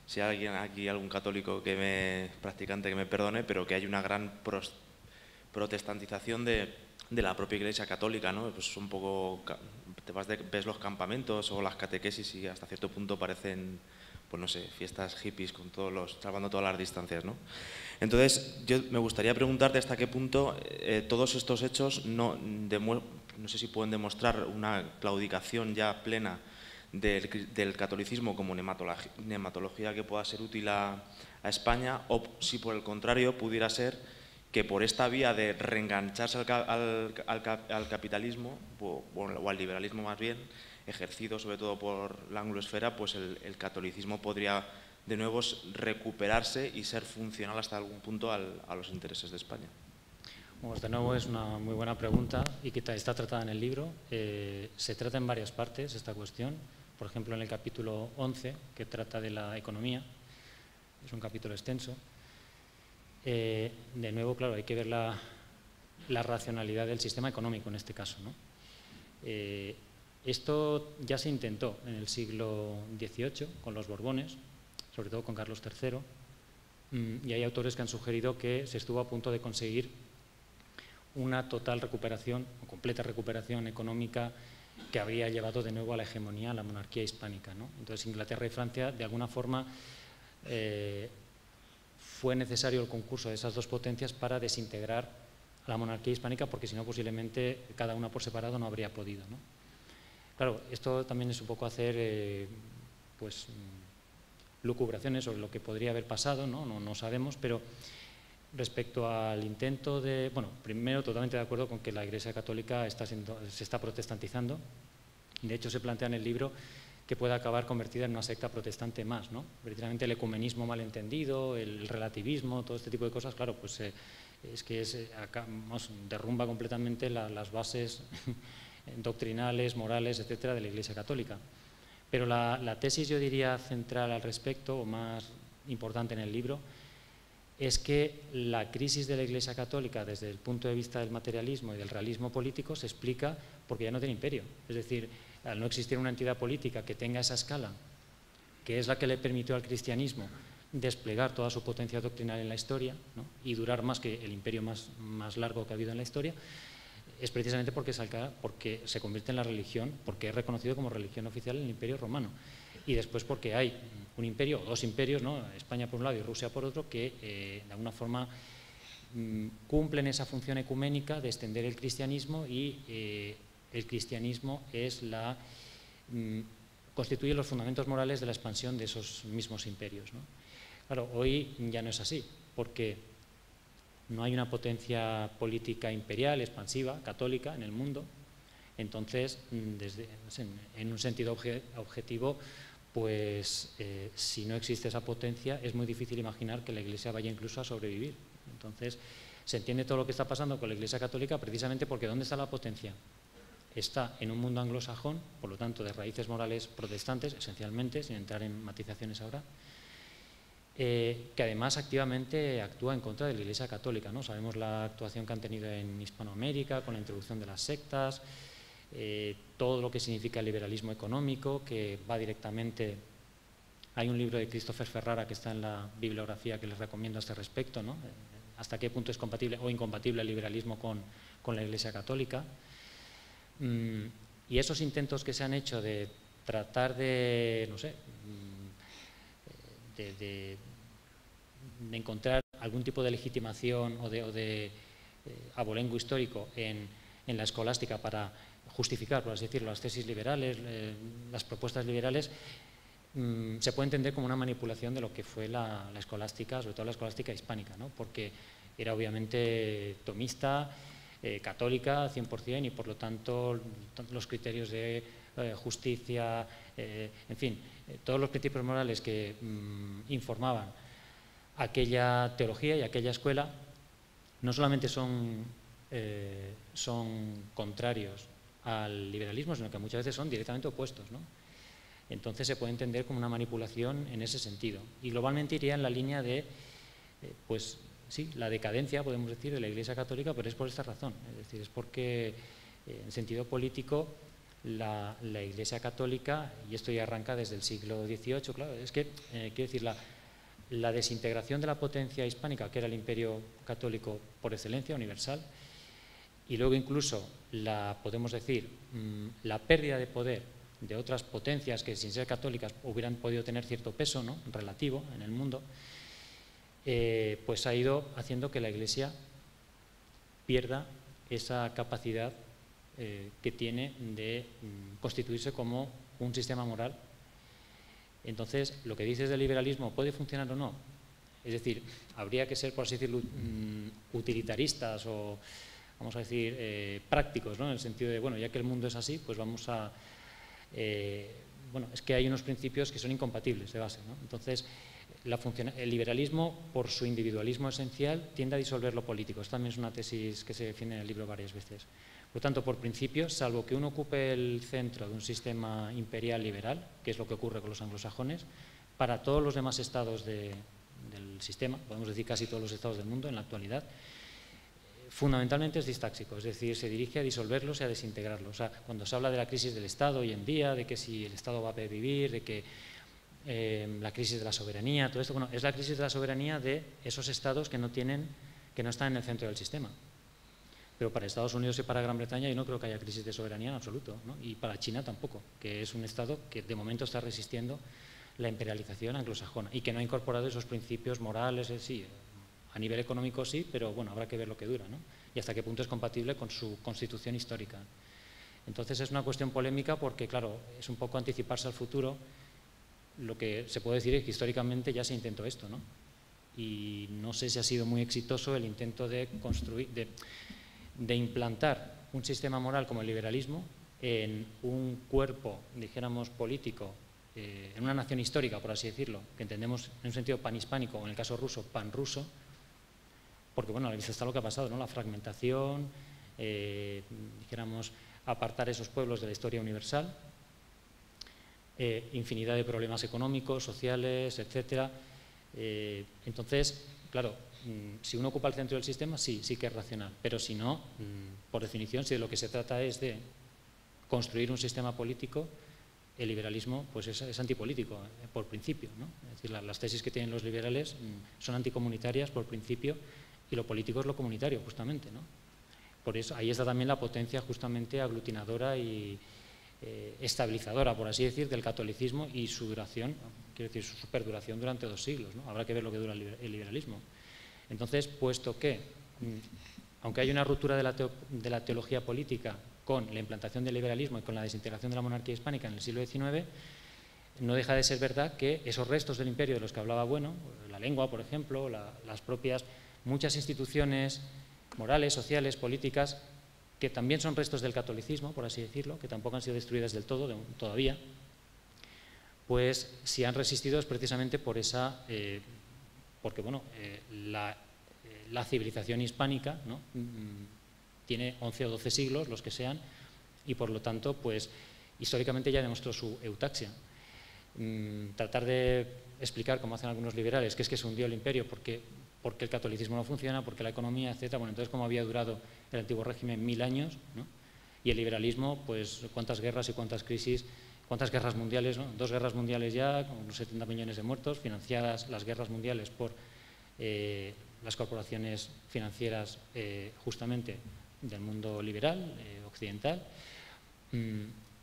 si hay alguien aquí, algún católico practicante que me perdone, pero que hay una gran protestantización de la propia Iglesia católica, ¿no? Pues un poco, ves los campamentos o las catequesis y hasta cierto punto parecen, pues no sé, fiestas hippies con salvando todas las distancias, ¿no? Entonces, yo me gustaría preguntarte hasta qué punto todos estos hechos no sé si pueden demostrar una claudicación ya plena del catolicismo como nematología que pueda ser útil a España, o si por el contrario pudiera ser que por esta vía de reengancharse al capitalismo o al liberalismo más bien, ejercido sobre todo por la angloesfera, pues el catolicismo podría de nuevo recuperarse y ser funcional hasta algún punto a los intereses de España. Bueno, de nuevo es una muy buena pregunta y que está tratada en el libro. Se trata en varias partes esta cuestión. Por ejemplo, en el capítulo 11, que trata de la economía, es un capítulo extenso. De nuevo, claro, hay que ver la racionalidad del sistema económico en este caso, ¿no? Esto ya se intentó en el siglo XVIII con los Borbones, sobre todo con Carlos III, y hay autores que han sugerido que se estuvo a punto de conseguir una total recuperación o completa recuperación económica que habría llevado de nuevo a la hegemonía, a la monarquía hispánica, ¿no? Entonces Inglaterra y Francia de alguna forma fue necesario el concurso de esas dos potencias para desintegrar a la monarquía hispánica, porque si no posiblemente cada una por separado no habría podido, ¿no? Claro, esto también es un poco hacer pues lucubraciones sobre lo que podría haber pasado, ¿no? No sabemos, pero respecto al intento de... Bueno, primero totalmente de acuerdo con que la Iglesia Católica se está protestantizando. De hecho, se plantea en el libro que pueda acabar convertida en una secta protestante más, ¿no? Precisamente el ecumenismo malentendido, el relativismo, todo este tipo de cosas, claro, pues derrumba completamente las bases doctrinales, morales, etcétera, de la Iglesia Católica. Pero la tesis, yo diría, central al respecto, o más importante en el libro, es que la crisis de la Iglesia Católica desde el punto de vista del materialismo y del realismo político se explica porque ya no tiene imperio. Es decir, al no existir una entidad política que tenga esa escala, que es la que le permitió al cristianismo desplegar toda su potencia doctrinal en la historia, ¿no? Y durar más que el imperio más largo que ha habido en la historia, es precisamente porque se convierte en la religión, porque es reconocido como religión oficial en el Imperio Romano. Y después porque hay un imperio, o dos imperios, ¿no? España por un lado y Rusia por otro, que de alguna forma cumplen esa función ecuménica de extender el cristianismo, y el cristianismo es constituye los fundamentos morales de la expansión de esos mismos imperios, ¿no? Claro, hoy ya no es así, porque no hay una potencia política imperial, expansiva, católica en el mundo. Entonces, en un sentido objetivo, pues si no existe esa potencia, es muy difícil imaginar que la Iglesia vaya incluso a sobrevivir. Entonces, se entiende todo lo que está pasando con la Iglesia Católica precisamente porque ¿dónde está la potencia? Está en un mundo anglosajón, por lo tanto de raíces morales protestantes, esencialmente, sin entrar en matizaciones ahora, que además activamente actúa en contra de la Iglesia Católica, ¿no? Sabemos la actuación que han tenido en Hispanoamérica con la introducción de las sectas, todo lo que significa el liberalismo económico, que va directamente... Hay un libro de Christopher Ferrara que está en la bibliografía que les recomiendo a este respecto, ¿no? Hasta qué punto es compatible o incompatible el liberalismo con la Iglesia Católica. Y esos intentos que se han hecho de tratar de, no sé, de encontrar algún tipo de legitimación o de abolengo histórico en la escolástica para justificar, por así decirlo, las tesis liberales, las propuestas liberales, se puede entender como una manipulación de lo que fue la escolástica, sobre todo la escolástica hispánica, ¿no? Porque era obviamente tomista, católica 100%, y por lo tanto los criterios de justicia, en fin, todos los principios morales que informaban aquella teología y aquella escuela no solamente son contrarios al liberalismo, sino que muchas veces son directamente opuestos, ¿no? Entonces se puede entender como una manipulación en ese sentido, y globalmente iría en la línea de pues sí, la decadencia, podemos decir, de la Iglesia Católica, pero es por esta razón, es decir, es porque en sentido político la Iglesia Católica, y esto ya arranca desde el siglo XVIII, claro, es que, quiero decir, la desintegración de la potencia hispánica, que era el imperio católico por excelencia, universal, y luego incluso, podemos decir, la pérdida de poder de otras potencias que sin ser católicas hubieran podido tener cierto peso, ¿no?, relativo en el mundo, pues ha ido haciendo que la Iglesia pierda esa capacidad que tiene de constituirse como un sistema moral. Entonces, lo que dices del liberalismo, ¿puede funcionar o no? Es decir, habría que ser, por así decirlo, utilitaristas o, vamos a decir, prácticos, ¿no? En el sentido de, bueno, ya que el mundo es así, pues vamos a... bueno, es que hay unos principios que son incompatibles de base, ¿no? Entonces, el liberalismo, por su individualismo esencial, tiende a disolver lo político. Esto también es una tesis que se defiende en el libro varias veces. Por lo tanto, por principio, salvo que uno ocupe el centro de un sistema imperial liberal, que es lo que ocurre con los anglosajones, para todos los demás estados del sistema, podemos decir casi todos los estados del mundo en la actualidad, fundamentalmente es distáxico, es decir, se dirige a disolverlos y a desintegrarlos. O sea, cuando se habla de la crisis del Estado hoy en día, de que si el Estado va a pervivir, de que la crisis de la soberanía, todo esto, bueno, es la crisis de la soberanía de esos estados que no están en el centro del sistema. Pero para Estados Unidos y para Gran Bretaña yo no creo que haya crisis de soberanía en absoluto, ¿no? Y para China tampoco, que es un estado que de momento está resistiendo la imperialización anglosajona y que no ha incorporado esos principios morales, sí, a nivel económico sí, pero bueno, habrá que ver lo que dura, ¿no? Y hasta qué punto es compatible con su constitución histórica. Entonces es una cuestión polémica porque, claro, es un poco anticiparse al futuro. Lo que se puede decir es que históricamente ya se intentó esto, ¿no? Y no sé si ha sido muy exitoso el intento de construir, de implantar un sistema moral como el liberalismo en un cuerpo, dijéramos, político, en una nación histórica, por así decirlo, que entendemos en un sentido panhispánico, o en el caso ruso, panruso, porque, bueno, a la vista está lo que ha pasado, ¿no? La fragmentación, dijéramos, apartar esos pueblos de la historia universal, infinidad de problemas económicos, sociales, etcétera. Entonces, claro, si uno ocupa el centro del sistema, sí que es racional, pero si no, por definición, si de lo que se trata es de construir un sistema político, el liberalismo pues es antipolítico, por principio, ¿no? Es decir, las tesis que tienen los liberales son anticomunitarias por principio y lo político es lo comunitario, justamente, ¿no? Por eso ahí está también la potencia justamente aglutinadora y estabilizadora, por así decir, del catolicismo y su duración, quiero decir, su perduración durante 2 siglos, ¿no? Habrá que ver lo que dura el liberalismo. Entonces, puesto que, aunque hay una ruptura de la teología política con la implantación del liberalismo y con la desintegración de la monarquía hispánica en el siglo XIX, no deja de ser verdad que esos restos del imperio de los que hablaba Bueno, la lengua, por ejemplo, las propias, muchas instituciones morales, sociales, políticas, que también son restos del catolicismo, por así decirlo, que tampoco han sido destruidas del todo todavía, pues si han resistido es precisamente por esa, porque bueno, la civilización hispánica, ¿no? Tiene 11 o 12 siglos, los que sean, y por lo tanto, pues históricamente ya demostró su eutaxia. Tratar de explicar, como hacen algunos liberales, que es que se hundió el imperio porque el catolicismo no funciona, porque la economía, etcétera. Bueno, entonces, ¿cómo había durado el antiguo régimen 1000 años, ¿no? Y el liberalismo, pues cuántas guerras y cuántas crisis, cuántas guerras mundiales, ¿no? 2 guerras mundiales ya, con unos 70 millones de muertos, financiadas las guerras mundiales por las corporaciones financieras justamente del mundo liberal, occidental.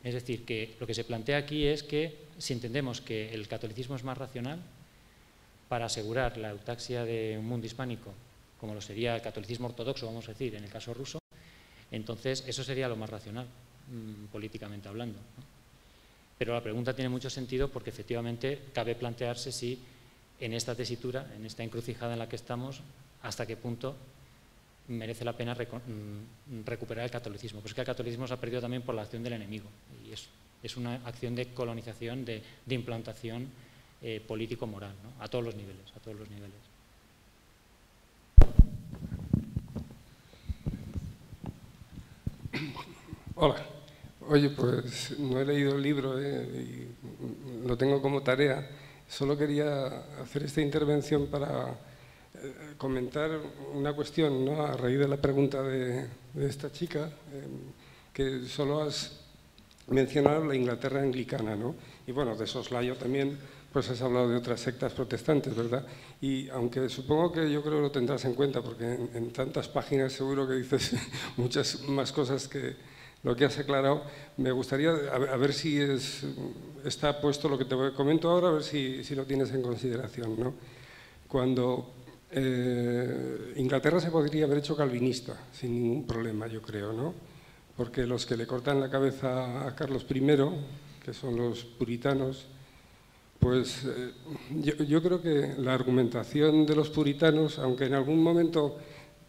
Es decir, que lo que se plantea aquí es que si entendemos que el catolicismo es más racional, para asegurar la eutaxia de un mundo hispánico, como lo sería el catolicismo ortodoxo, vamos a decir, en el caso ruso, entonces eso sería lo más racional, políticamente hablando, ¿no? Pero la pregunta tiene mucho sentido porque efectivamente cabe plantearse si en esta tesitura, en esta encrucijada en la que estamos, hasta qué punto merece la pena recuperar el catolicismo. Pues es que el catolicismo se ha perdido también por la acción del enemigo y es una acción de colonización, de implantación político-moral, ¿no? A todos los niveles, a todos los niveles. Hola. Oye, pues no he leído el libro y lo tengo como tarea. Solo quería hacer esta intervención para comentar una cuestión, ¿no? A raíz de la pregunta de esta chica, que solo has mencionado la Inglaterra anglicana, ¿no? Y bueno, de soslayo también, pues has hablado de otras sectas protestantes, ¿verdad? Y aunque supongo que yo creo que lo tendrás en cuenta, porque en tantas páginas seguro que dices muchas más cosas que lo que has aclarado, me gustaría a ver si está puesto lo que te comento ahora, a ver si lo tienes en consideración, ¿no? Cuando Inglaterra se podría haber hecho calvinista, sin ningún problema, yo creo, ¿no? Porque los que le cortan la cabeza a Carlos I, que son los puritanos, pues yo creo que la argumentación de los puritanos, aunque en algún momento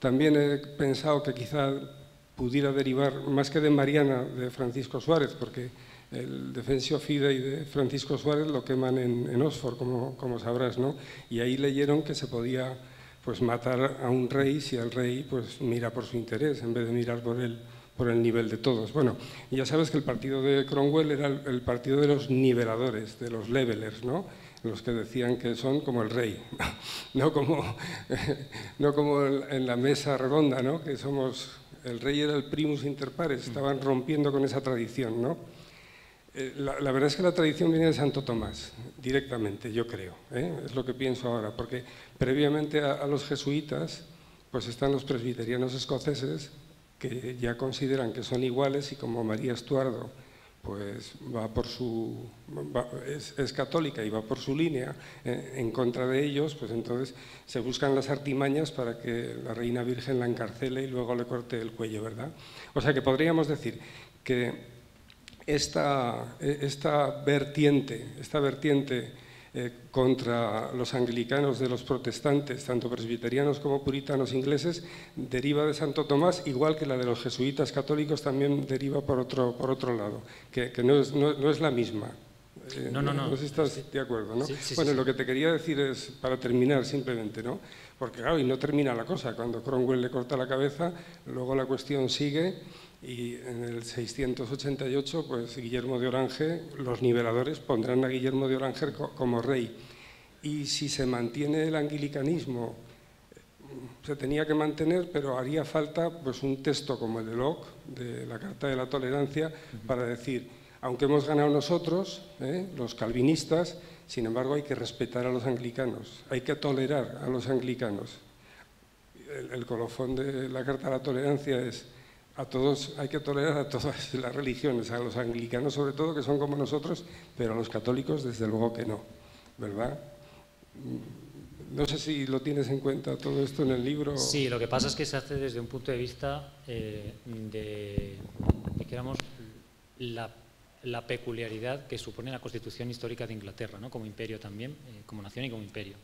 también he pensado que quizá pudiera derivar, más que de Mariana, de Francisco Suárez, porque el Defensio Fidei de Francisco Suárez lo queman en Oxford, como sabrás, ¿no? Y ahí leyeron que se podía pues matar a un rey si el rey pues mira por su interés en vez de mirar por el nivel de todos. Bueno, y ya sabes que el partido de Cromwell era el partido de los niveladores, de los levelers, ¿no? Los que decían que son como el rey, no como en la mesa redonda, ¿no? Que somos, el rey era el primus inter pares, estaban rompiendo con esa tradición, ¿no? La verdad es que la tradición viene de Santo Tomás, directamente, yo creo, es lo que pienso ahora, porque previamente a los jesuitas pues están los presbiterianos escoceses que ya consideran que son iguales y como María Estuardo pues es católica y va por su línea en contra de ellos, pues entonces se buscan las artimañas para que la Reina Virgen la encarcele y luego le corte el cuello, ¿verdad? O sea que podríamos decir que esta vertiente contra los anglicanos de los protestantes, tanto presbiterianos como puritanos ingleses, deriva de Santo Tomás, igual que la de los jesuitas católicos también deriva por otro lado, que no es la misma. No sé si estás de acuerdo, ¿no? Sí, bueno, sí. Lo que te quería decir es, para terminar simplemente, ¿no? Porque claro, y no termina la cosa, cuando Cromwell le corta la cabeza, luego la cuestión sigue. Y en el 688, pues Guillermo de Orange, los niveladores pondrán a Guillermo de Orange como rey. Y si se mantiene el anglicanismo, se tenía que mantener, pero haría falta pues un texto como el de Locke, de la Carta de la Tolerancia, para decir, aunque hemos ganado nosotros, los calvinistas, sin embargo hay que respetar a los anglicanos, hay que tolerar a los anglicanos. El colofón de la Carta de la Tolerancia es: a todos hay que tolerar a todas las religiones, a los anglicanos sobre todo, que son como nosotros, pero a los católicos desde luego que no, ¿verdad? No sé si lo tienes en cuenta todo esto en el libro. Sí, lo que pasa es que se hace desde un punto de vista de dijéramos, la peculiaridad que supone la Constitución histórica de Inglaterra, ¿no? Como imperio también, como nación y como imperio.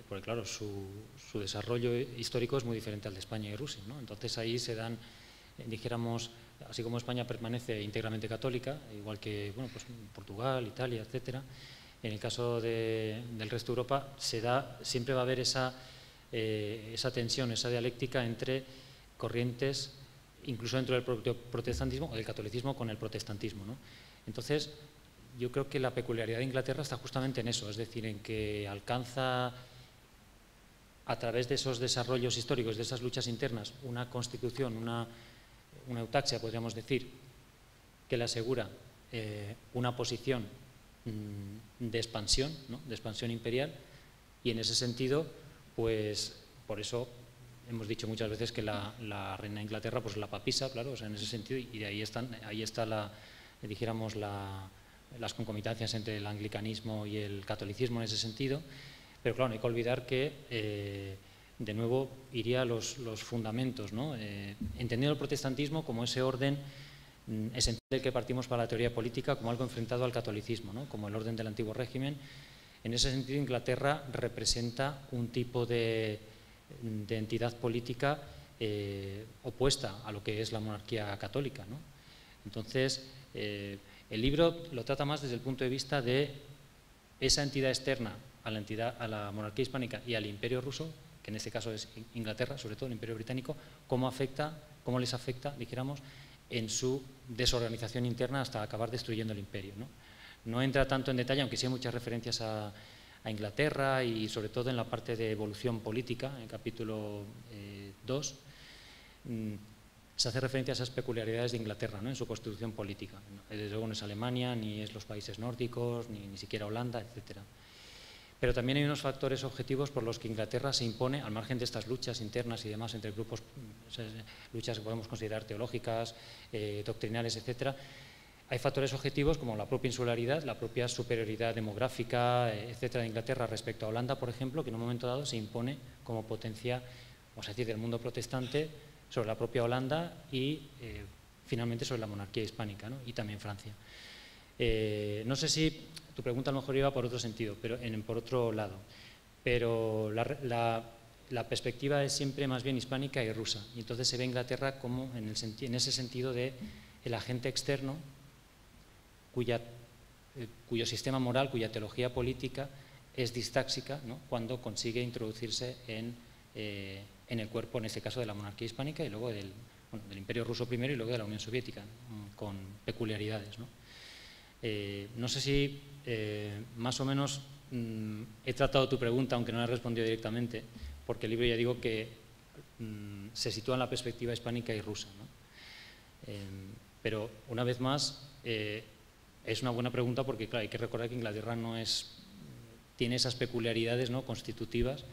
Porque claro, su desarrollo histórico es muy diferente al de España y Rusia, ¿no? Entonces ahí se dan, dijéramos, así como España permanece íntegramente católica, igual que bueno, pues Portugal, Italia, etcétera, en el caso del resto de Europa siempre va a haber esa tensión, esa dialéctica entre corrientes, incluso dentro del propio protestantismo o del catolicismo con el protestantismo, ¿no? Entonces, yo creo que la peculiaridad de Inglaterra está justamente en eso, es decir, en que alcanza a través de esos desarrollos históricos, de esas luchas internas, una constitución, una eutaxia, podríamos decir, que le asegura una posición de expansión, ¿no? De expansión imperial, y en ese sentido, pues por eso hemos dicho muchas veces que la reina de Inglaterra pues la papisa, claro, o sea, en ese sentido, y de ahí está dijéramos las concomitancias entre el anglicanismo y el catolicismo en ese sentido, pero claro, no hay que olvidar que de nuevo iría a los fundamentos, ¿no? Entendiendo el protestantismo como ese orden esencial del que partimos para la teoría política, como algo enfrentado al catolicismo, ¿no? Como el orden del antiguo régimen. En ese sentido, Inglaterra representa un tipo de entidad política opuesta a lo que es la monarquía católica, ¿no? Entonces, el libro lo trata más desde el punto de vista de esa entidad externa a la monarquía hispánica y al imperio ruso, que en este caso es Inglaterra, sobre todo el imperio británico, cómo les afecta, dijéramos, en su desorganización interna hasta acabar destruyendo el imperio, ¿no? No entra tanto en detalle, aunque sí hay muchas referencias a Inglaterra y sobre todo en la parte de evolución política, en el capítulo 2, se hace referencia a esas peculiaridades de Inglaterra, ¿no? En su constitución política. Desde luego no es Alemania, ni es los países nórdicos, ni siquiera Holanda, etcétera. Pero también hay unos factores objetivos por los que Inglaterra se impone, al margen de estas luchas internas y demás entre grupos, luchas que podemos considerar teológicas, doctrinales, etcétera. Hay factores objetivos como la propia insularidad, la propia superioridad demográfica, etcétera, de Inglaterra respecto a Holanda, por ejemplo, que en un momento dado se impone como potencia, vamos a decir, del mundo protestante sobre la propia Holanda y finalmente sobre la monarquía hispánica, ¿no? Y también Francia. No sé si tu pregunta a lo mejor iba por otro sentido, pero por otro lado, pero la perspectiva es siempre más bien hispánica y rusa, y entonces se ve Inglaterra como en ese sentido de el agente externo cuyo sistema moral, cuya teología política es distáxica, ¿no?, cuando consigue introducirse en el cuerpo, en este caso, de la monarquía hispánica y luego del Imperio Ruso primero y luego de la Unión Soviética, con peculiaridades, ¿no? No sé si más o menos he tratado tu pregunta, aunque no la he respondido directamente, porque el libro, ya digo, que se sitúa en la perspectiva hispánica y rusa, ¿no? Pero, una vez más, es una buena pregunta porque, claro, hay que recordar que Inglaterra tiene esas peculiaridades, ¿no?, constitutivas,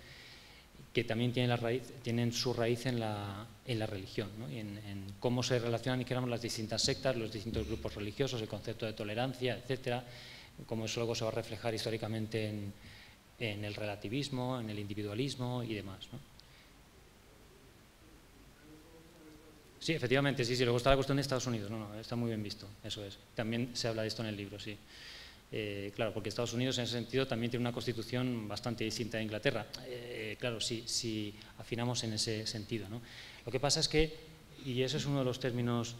que también tienen su raíz en la religión, ¿no?, y en cómo se relacionan, dijéramos, las distintas sectas, los distintos grupos religiosos, el concepto de tolerancia, etcétera, cómo eso luego se va a reflejar históricamente en el relativismo, en el individualismo y demás, ¿no? Sí, efectivamente, sí, luego está la cuestión de Estados Unidos, está muy bien visto, eso es. También se habla de esto en el libro, sí. Claro, porque Estados Unidos en ese sentido también tiene una constitución bastante distinta de Inglaterra. Claro, si afinamos en ese sentido, ¿no? Lo que pasa es que, y eso es uno de los términos,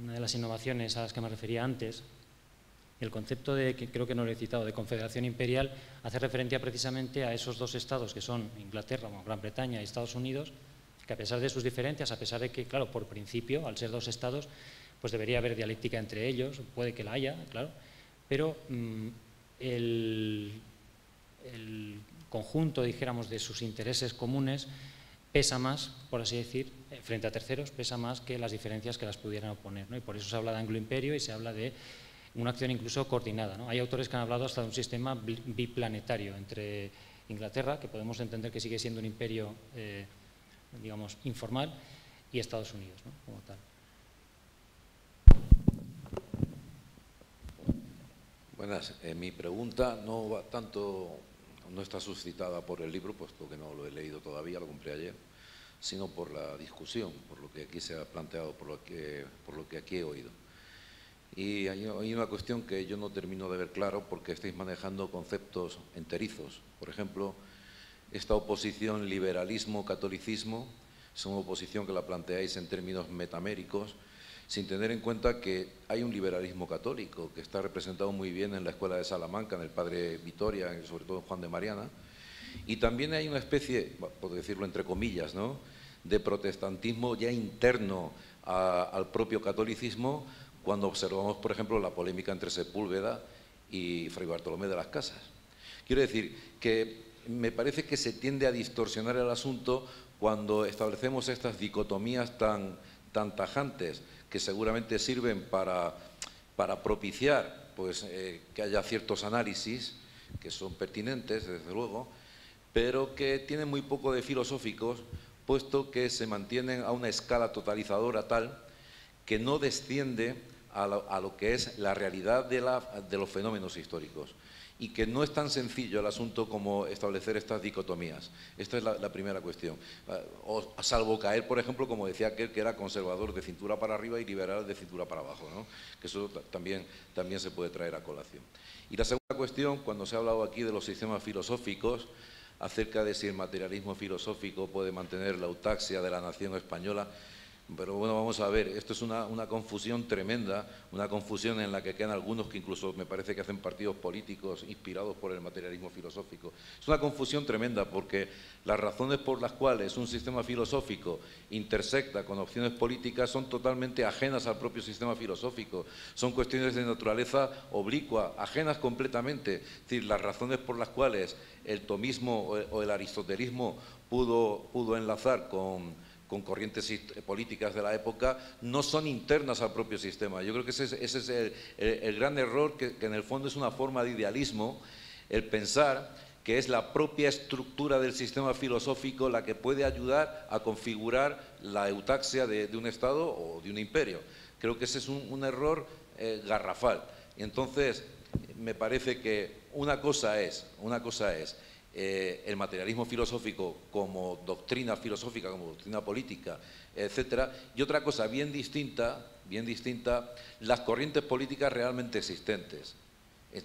una de las innovaciones a las que me refería antes, el concepto de, que creo que no lo he citado, de confederación imperial, hace referencia precisamente a esos dos estados que son Inglaterra, Gran Bretaña y Estados Unidos, que a pesar de sus diferencias, a pesar de que, claro, por principio, al ser dos estados, pues debería haber dialéctica entre ellos, puede que la haya, claro, pero el conjunto, dijéramos, de sus intereses comunes pesa más, por así decir, frente a terceros, pesa más que las diferencias que las pudieran oponer, ¿no? Y por eso se habla de anglo-imperio y se habla de una acción incluso coordinada, ¿no? Hay autores que han hablado hasta de un sistema biplanetario entre Inglaterra, que podemos entender que sigue siendo un imperio, digamos, informal, y Estados Unidos, ¿no?, como tal. Buenas. Mi pregunta no va tanto, no está suscitada por el libro, puesto que no lo he leído todavía, lo compré ayer, sino por la discusión, por lo que aquí se ha planteado, por lo que aquí he oído. Y hay una cuestión que yo no termino de ver claro porque estáis manejando conceptos enterizos. Por ejemplo, esta oposición liberalismo-catolicismo es una oposición que la planteáis en términos metaméricos, sin tener en cuenta que hay un liberalismo católico que está representado muy bien en la Escuela de Salamanca, en el Padre Vitoria, sobre todo en Juan de Mariana, y también hay una especie, por decirlo entre comillas, ¿no?, de protestantismo ya interno al propio catolicismo, cuando observamos, por ejemplo, la polémica entre Sepúlveda y Fray Bartolomé de las Casas. Quiero decir que me parece que se tiende a distorsionar el asunto cuando establecemos estas dicotomías tan tajantes, que seguramente sirven para propiciar, pues, que haya ciertos análisis que son pertinentes, desde luego, pero que tienen muy poco de filosóficos, puesto que se mantienen a una escala totalizadora tal que no desciende a lo que es la realidad de los fenómenos históricos, y que no es tan sencillo el asunto como establecer estas dicotomías. Esta es la primera cuestión. O salvo caer, por ejemplo, como decía aquel que era conservador de cintura para arriba y liberal de cintura para abajo, ¿no?, que eso también se puede traer a colación. Y la segunda cuestión, cuando se ha hablado aquí de los sistemas filosóficos, acerca de si el materialismo filosófico puede mantener la autaxia de la nación española. Pero bueno, vamos a ver, esto es una confusión tremenda, una confusión en la que quedan algunos que incluso me parece que hacen partidos políticos inspirados por el materialismo filosófico. Es una confusión tremenda porque las razones por las cuales un sistema filosófico intersecta con opciones políticas son totalmente ajenas al propio sistema filosófico. Son cuestiones de naturaleza oblicua, ajenas completamente. Es decir, las razones por las cuales el tomismo o el aristotelismo pudo enlazar con corrientes políticas de la época, no son internas al propio sistema. Yo creo que ese es el gran error, que en el fondo es una forma de idealismo, el pensar que es la propia estructura del sistema filosófico la que puede ayudar a configurar la eutaxia de un Estado o de un imperio. Creo que ese es un error garrafal. Y entonces, me parece que una cosa es el materialismo filosófico como doctrina filosófica, como doctrina política, etcétera, y otra cosa bien distinta, las corrientes políticas realmente existentes.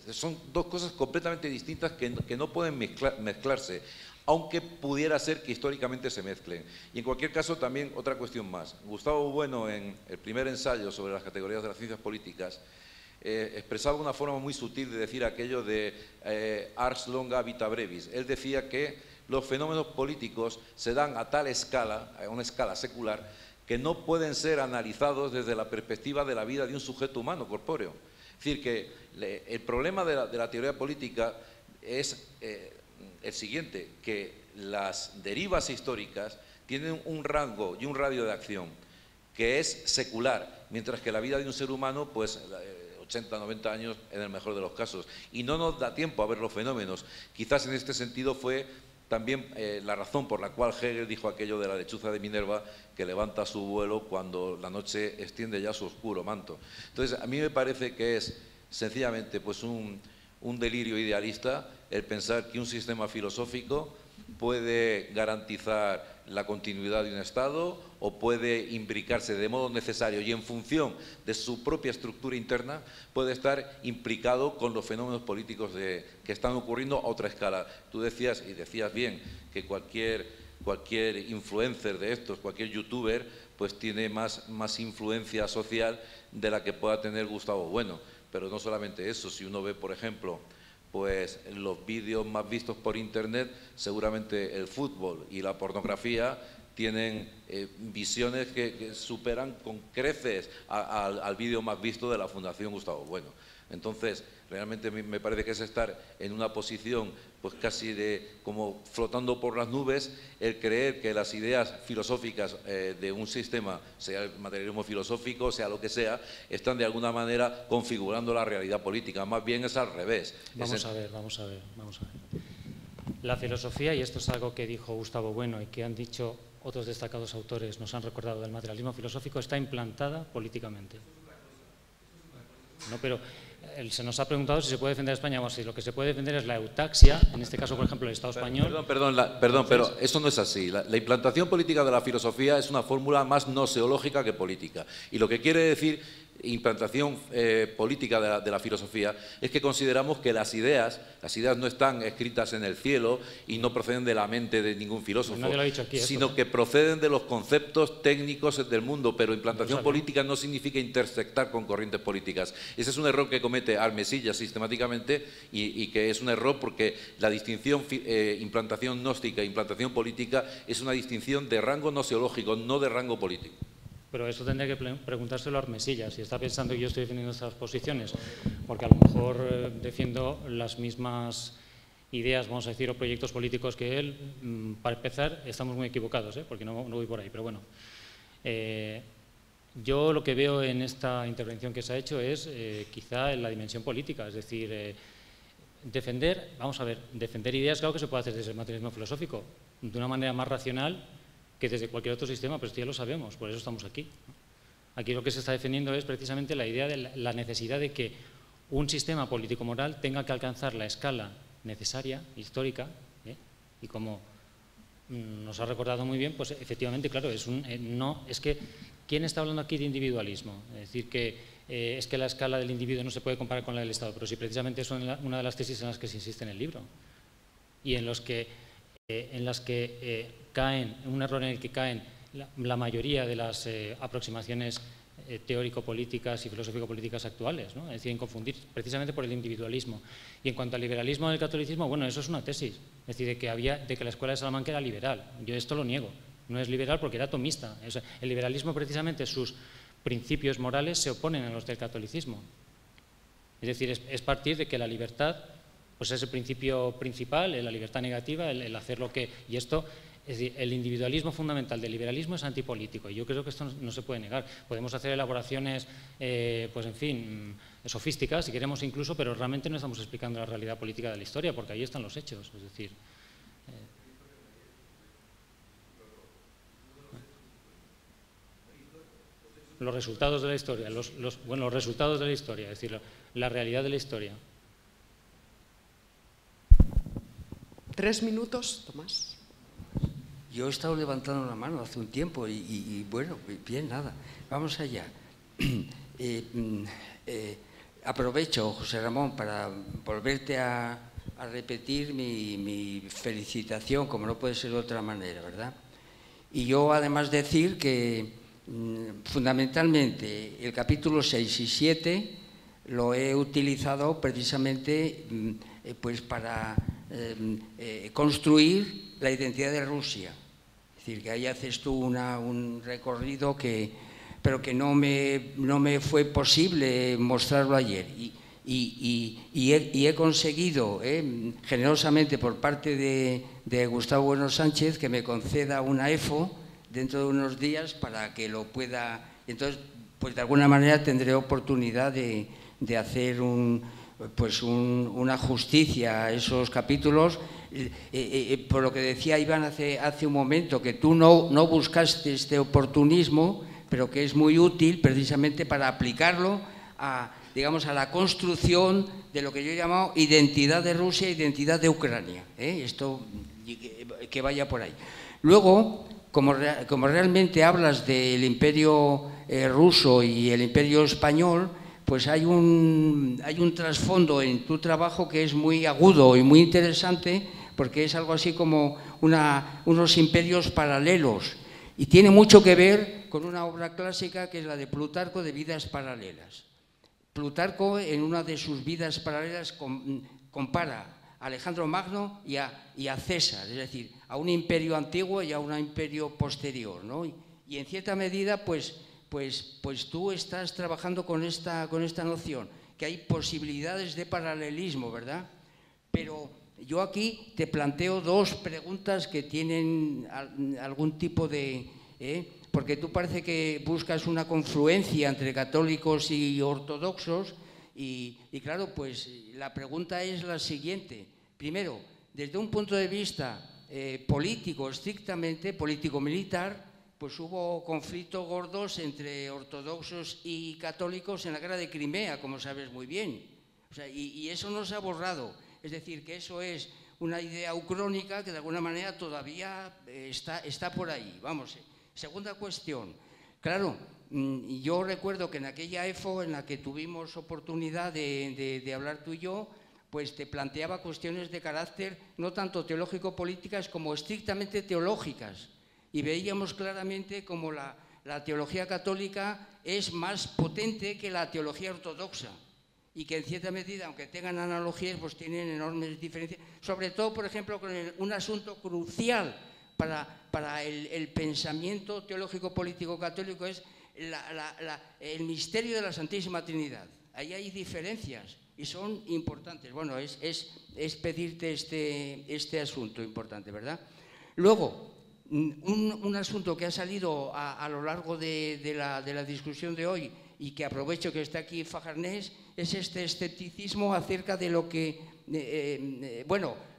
Son dos cosas completamente distintas que no pueden mezclarse, aunque pudiera ser que históricamente se mezclen. Y en cualquier caso, también otra cuestión más. Gustavo Bueno, en el primer ensayo sobre las categorías de las ciencias políticas, expresaba una forma muy sutil de decir aquello de ars longa vita brevis. Él decía que los fenómenos políticos se dan a tal escala, a una escala secular, que no pueden ser analizados desde la perspectiva de la vida de un sujeto humano corpóreo. Es decir, que el problema de la teoría política es el siguiente, que las derivas históricas tienen un rango y un radio de acción que es secular, mientras que la vida de un ser humano, pues 80, 90 años en el mejor de los casos, y no nos da tiempo a ver los fenómenos. Quizás en este sentido fue también la razón por la cual Hegel dijo aquello de la lechuza de Minerva, que levanta su vuelo cuando la noche extiende ya su oscuro manto. Entonces, a mí me parece que es sencillamente pues un delirio idealista el pensar que un sistema filosófico puede garantizar la continuidad de un Estado o puede imbricarse de modo necesario y en función de su propia estructura interna puede estar implicado con los fenómenos políticos que están ocurriendo a otra escala. Tú decías, y decías bien, que cualquier influencer de estos, cualquier youtuber, pues tiene más influencia social de la que pueda tener Gustavo Bueno. Pero no solamente eso, si uno ve, por ejemplo, pues los vídeos más vistos por internet, seguramente el fútbol y la pornografía tienen visiones que superan con creces al vídeo más visto de la Fundación Gustavo Bueno. Entonces, realmente me parece que es estar en una posición pues casi de como flotando por las nubes, el creer que las ideas filosóficas de un sistema, sea el materialismo filosófico, sea lo que sea, están de alguna manera configurando la realidad política. Más bien es al revés. Vamos a ver. La filosofía, y esto es algo que dijo Gustavo Bueno y que han dicho otros destacados autores, nos han recordado del materialismo filosófico, está implantada políticamente. No, pero se nos ha preguntado si se puede defender a España o si lo que se puede defender es la eutaxia, en este caso, por ejemplo, el Estado español. Perdón, pero eso no es así. La implantación política de la filosofía es una fórmula más noseológica que política. Y lo que quiere decir implantación política de la filosofía es que consideramos que las ideas no están escritas en el cielo y no proceden de la mente de ningún filósofo, nadie lo ha dicho aquí, sino que proceden de los conceptos técnicos del mundo, pero implantación política no significa intersectar con corrientes políticas. Ese es un error que comete Armesillas sistemáticamente y que es un error porque la distinción implantación gnóstica e implantación política es una distinción de rango noseológico, no de rango político. Pero eso tendría que preguntárselo a Armesillas, si está pensando que yo estoy defendiendo estas posiciones, porque a lo mejor defiendo las mismas ideas, vamos a decir, o proyectos políticos que él. Para empezar, estamos muy equivocados, porque no voy por ahí, pero bueno. Yo lo que veo en esta intervención que se ha hecho es quizá en la dimensión política, es decir, defender ideas, claro que se puede hacer desde el materialismo filosófico, de una manera más racional que desde cualquier otro sistema, pero esto ya lo sabemos, por eso estamos aquí. Aquí lo que se está defendiendo es precisamente la idea de la necesidad de que un sistema político-moral tenga que alcanzar la escala necesaria, histórica, y como nos ha recordado muy bien, pues efectivamente, claro, es que ¿quién está hablando aquí de individualismo? Es decir, que es que la escala del individuo no se puede comparar con la del Estado, pero sí precisamente eso es una de las tesis en las que se insiste en el libro y en las que caen, un error en el que caen la mayoría de las aproximaciones teórico-políticas y filosófico-políticas actuales, ¿no? Es decir, en confundir precisamente por el individualismo. Y en cuanto al liberalismo del catolicismo, bueno, eso es una tesis, es decir, de que la escuela de Salamanca era liberal. Yo esto lo niego, no es liberal porque era tomista. El liberalismo, precisamente, sus principios morales se oponen a los del catolicismo. Es decir, es partir de que la libertad pues es el principio principal, la libertad negativa, el hacer lo que... Y esto, es decir, el individualismo fundamental del liberalismo es antipolítico, y yo creo que esto no se puede negar. Podemos hacer elaboraciones, pues en fin, sofísticas, si queremos incluso, pero realmente no estamos explicando la realidad política de la historia, porque ahí están los hechos, es decir... los resultados de la historia, los resultados de la historia, es decir, la realidad de la historia. 3 minutos, Tomás. Yo he estado levantando la mano hace un tiempo y bueno, bien, nada. Vamos allá. Aprovecho, José Ramón, para volverte a repetir mi felicitación, como no puede ser de otra manera, ¿verdad? Y yo además decir que fundamentalmente el capítulo 6 y 7 lo he utilizado precisamente pues para construir la identidad de Rusia. Es decir, que ahí haces tú un recorrido pero que no me fue posible mostrarlo ayer. Y he conseguido, generosamente por parte de Gustavo Bueno Sánchez, que me conceda una EFO dentro de unos días para que lo pueda. Entonces, pues de alguna manera tendré oportunidad de hacer una justicia a esos capítulos. Por lo que decía Iván hace un momento, que tú no buscaste este oportunismo, pero que es muy útil precisamente para aplicarlo digamos, a la construcción de lo que yo he llamado identidad de Rusia, identidad de Ucrania. Esto que vaya por ahí. Luego, como realmente hablas del imperio ruso y el imperio español, pues hay un trasfondo en tu trabajo que es muy agudo y muy interesante, porque es algo así como unos imperios paralelos, y tiene mucho que ver con una obra clásica que es la de Plutarco, de Vidas Paralelas. Plutarco, en una de sus vidas paralelas, compara a Alejandro Magno y a César, es decir, a un imperio antiguo y a un imperio posterior, ¿no? Y en cierta medida, pues tú estás trabajando con esta noción, que hay posibilidades de paralelismo, ¿verdad? Pero yo aquí te planteo dos preguntas que tienen algún tipo de... porque tú parece que buscas una confluencia entre católicos y ortodoxos y claro, pues la pregunta es la siguiente. Primero, desde un punto de vista político, estrictamente político-militar, pues hubo conflictos gordos entre ortodoxos y católicos en la guerra de Crimea, como sabes muy bien. O sea, y eso no se ha borrado. Es decir, que eso es una idea ucrónica que de alguna manera todavía está por ahí. Vamos. Segunda cuestión, claro, yo recuerdo que en aquella EFO en la que tuvimos oportunidad de hablar tú y yo, pues te planteaba cuestiones de carácter no tanto teológico-políticas como estrictamente teológicas, y veíamos claramente como la teología católica es más potente que la teología ortodoxa, y que en cierta medida, aunque tengan analogías, pues tienen enormes diferencias, sobre todo, por ejemplo, con un asunto crucial para el pensamiento teológico político católico, es el misterio de la Santísima Trinidad. Ahí hay diferencias y son importantes. Bueno, es pedirte este asunto importante, ¿verdad? Luego, un asunto que ha salido a lo largo de la discusión de hoy y que aprovecho que está aquí Fajarnés, es este escepticismo acerca de lo que,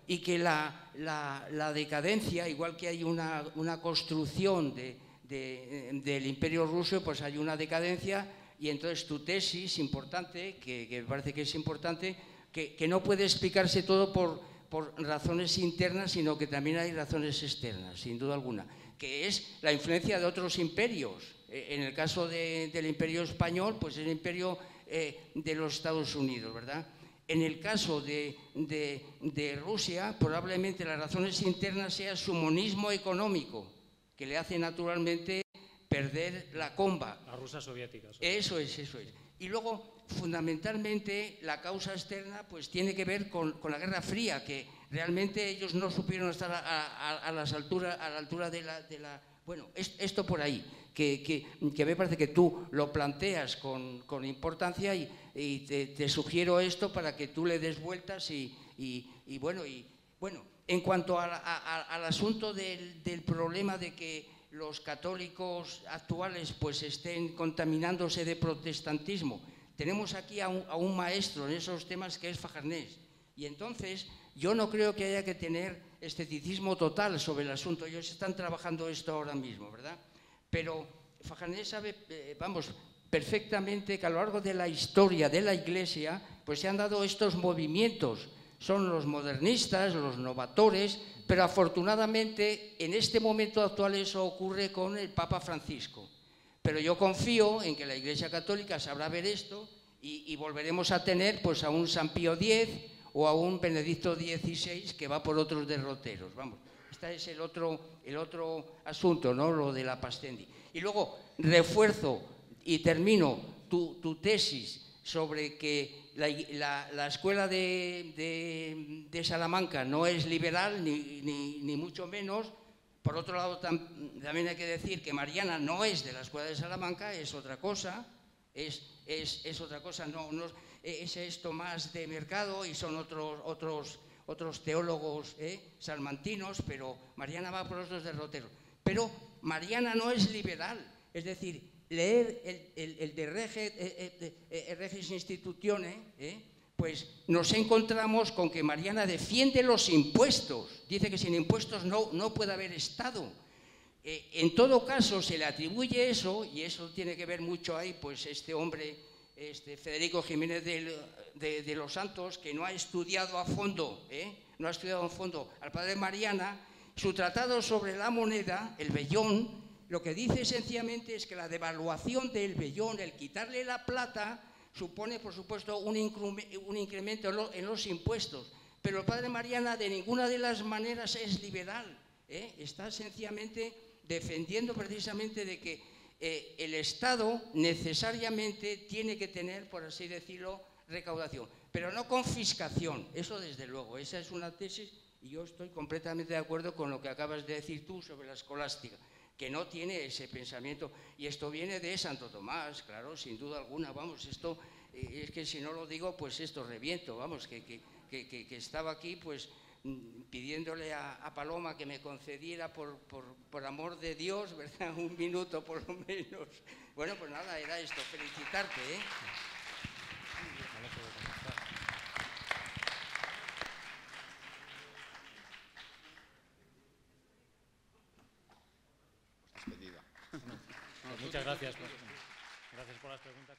y que la decadencia, igual que hay una construcción del imperio ruso, pues hay una decadencia, y entonces tu tesis importante, que me parece que es importante, que no puede explicarse todo por razones internas, sino que también hay razones externas, sin duda alguna, que es la influencia de otros imperios. En el caso del imperio español, pues el imperio de los Estados Unidos, ¿verdad? En el caso de Rusia, probablemente las razones internas sea su monismo económico, que le hace naturalmente perder la comba. La Rusia soviética. Eso es. Y luego, fundamentalmente, la causa externa pues tiene que ver con la Guerra Fría, que realmente ellos no supieron estar a la altura de la... Bueno, esto por ahí, que me parece que tú lo planteas con importancia y te sugiero esto para que tú le des vueltas y bueno, en cuanto al asunto del problema de que los católicos actuales pues estén contaminándose de protestantismo, tenemos aquí a un maestro en esos temas que es Fajarnés, y entonces yo no creo que haya que tener escepticismo total sobre el asunto. Ellos están trabajando esto ahora mismo, ¿verdad? Pero Fajarnés sabe, perfectamente que a lo largo de la historia de la Iglesia pues se han dado estos movimientos. Son los modernistas, los novatores, pero afortunadamente en este momento actual eso ocurre con el Papa Francisco. Pero yo confío en que la Iglesia Católica sabrá ver esto y volveremos a tener pues a un San Pío X o a un Benedicto XVI que va por otros derroteros. Vamos, este es el otro asunto, ¿no? Lo de la Pastendi. Y luego refuerzo y termino tu tesis sobre que la escuela de Salamanca no es liberal, ni mucho menos. Por otro lado, también hay que decir que Mariana no es de la escuela de Salamanca, es otra cosa, es otra cosa, es esto más de mercado y son otros teólogos salmantinos, pero Mariana va por los dos derroteros. Pero Mariana no es liberal, es decir, leer el de Regis Institutione, pues nos encontramos con que Mariana defiende los impuestos, dice que sin impuestos no puede haber Estado. En todo caso se le atribuye eso, y eso tiene que ver mucho ahí, pues este hombre, Federico Jiménez de los Santos, que no ha estudiado a fondo, al padre Mariana. Su tratado sobre la moneda, el vellón, lo que dice sencillamente es que la devaluación del vellón, el quitarle la plata, supone, por supuesto, un incremento en los impuestos. Pero el padre Mariana de ninguna de las maneras es liberal. Está sencillamente defendiendo precisamente de que el Estado necesariamente tiene que tener, por así decirlo, recaudación, pero no confiscación. Eso desde luego, esa es una tesis, y yo estoy completamente de acuerdo con lo que acabas de decir tú sobre la escolástica, que no tiene ese pensamiento, y esto viene de Santo Tomás, claro, sin duda alguna. Vamos, esto es que si no lo digo, pues esto reviento, vamos, que estaba aquí pues pidiéndole a Paloma que me concediera por amor de Dios, ¿verdad?, un minuto por lo menos. Bueno, pues nada, era esto, felicitarte, Despedida. Muchas gracias por las preguntas.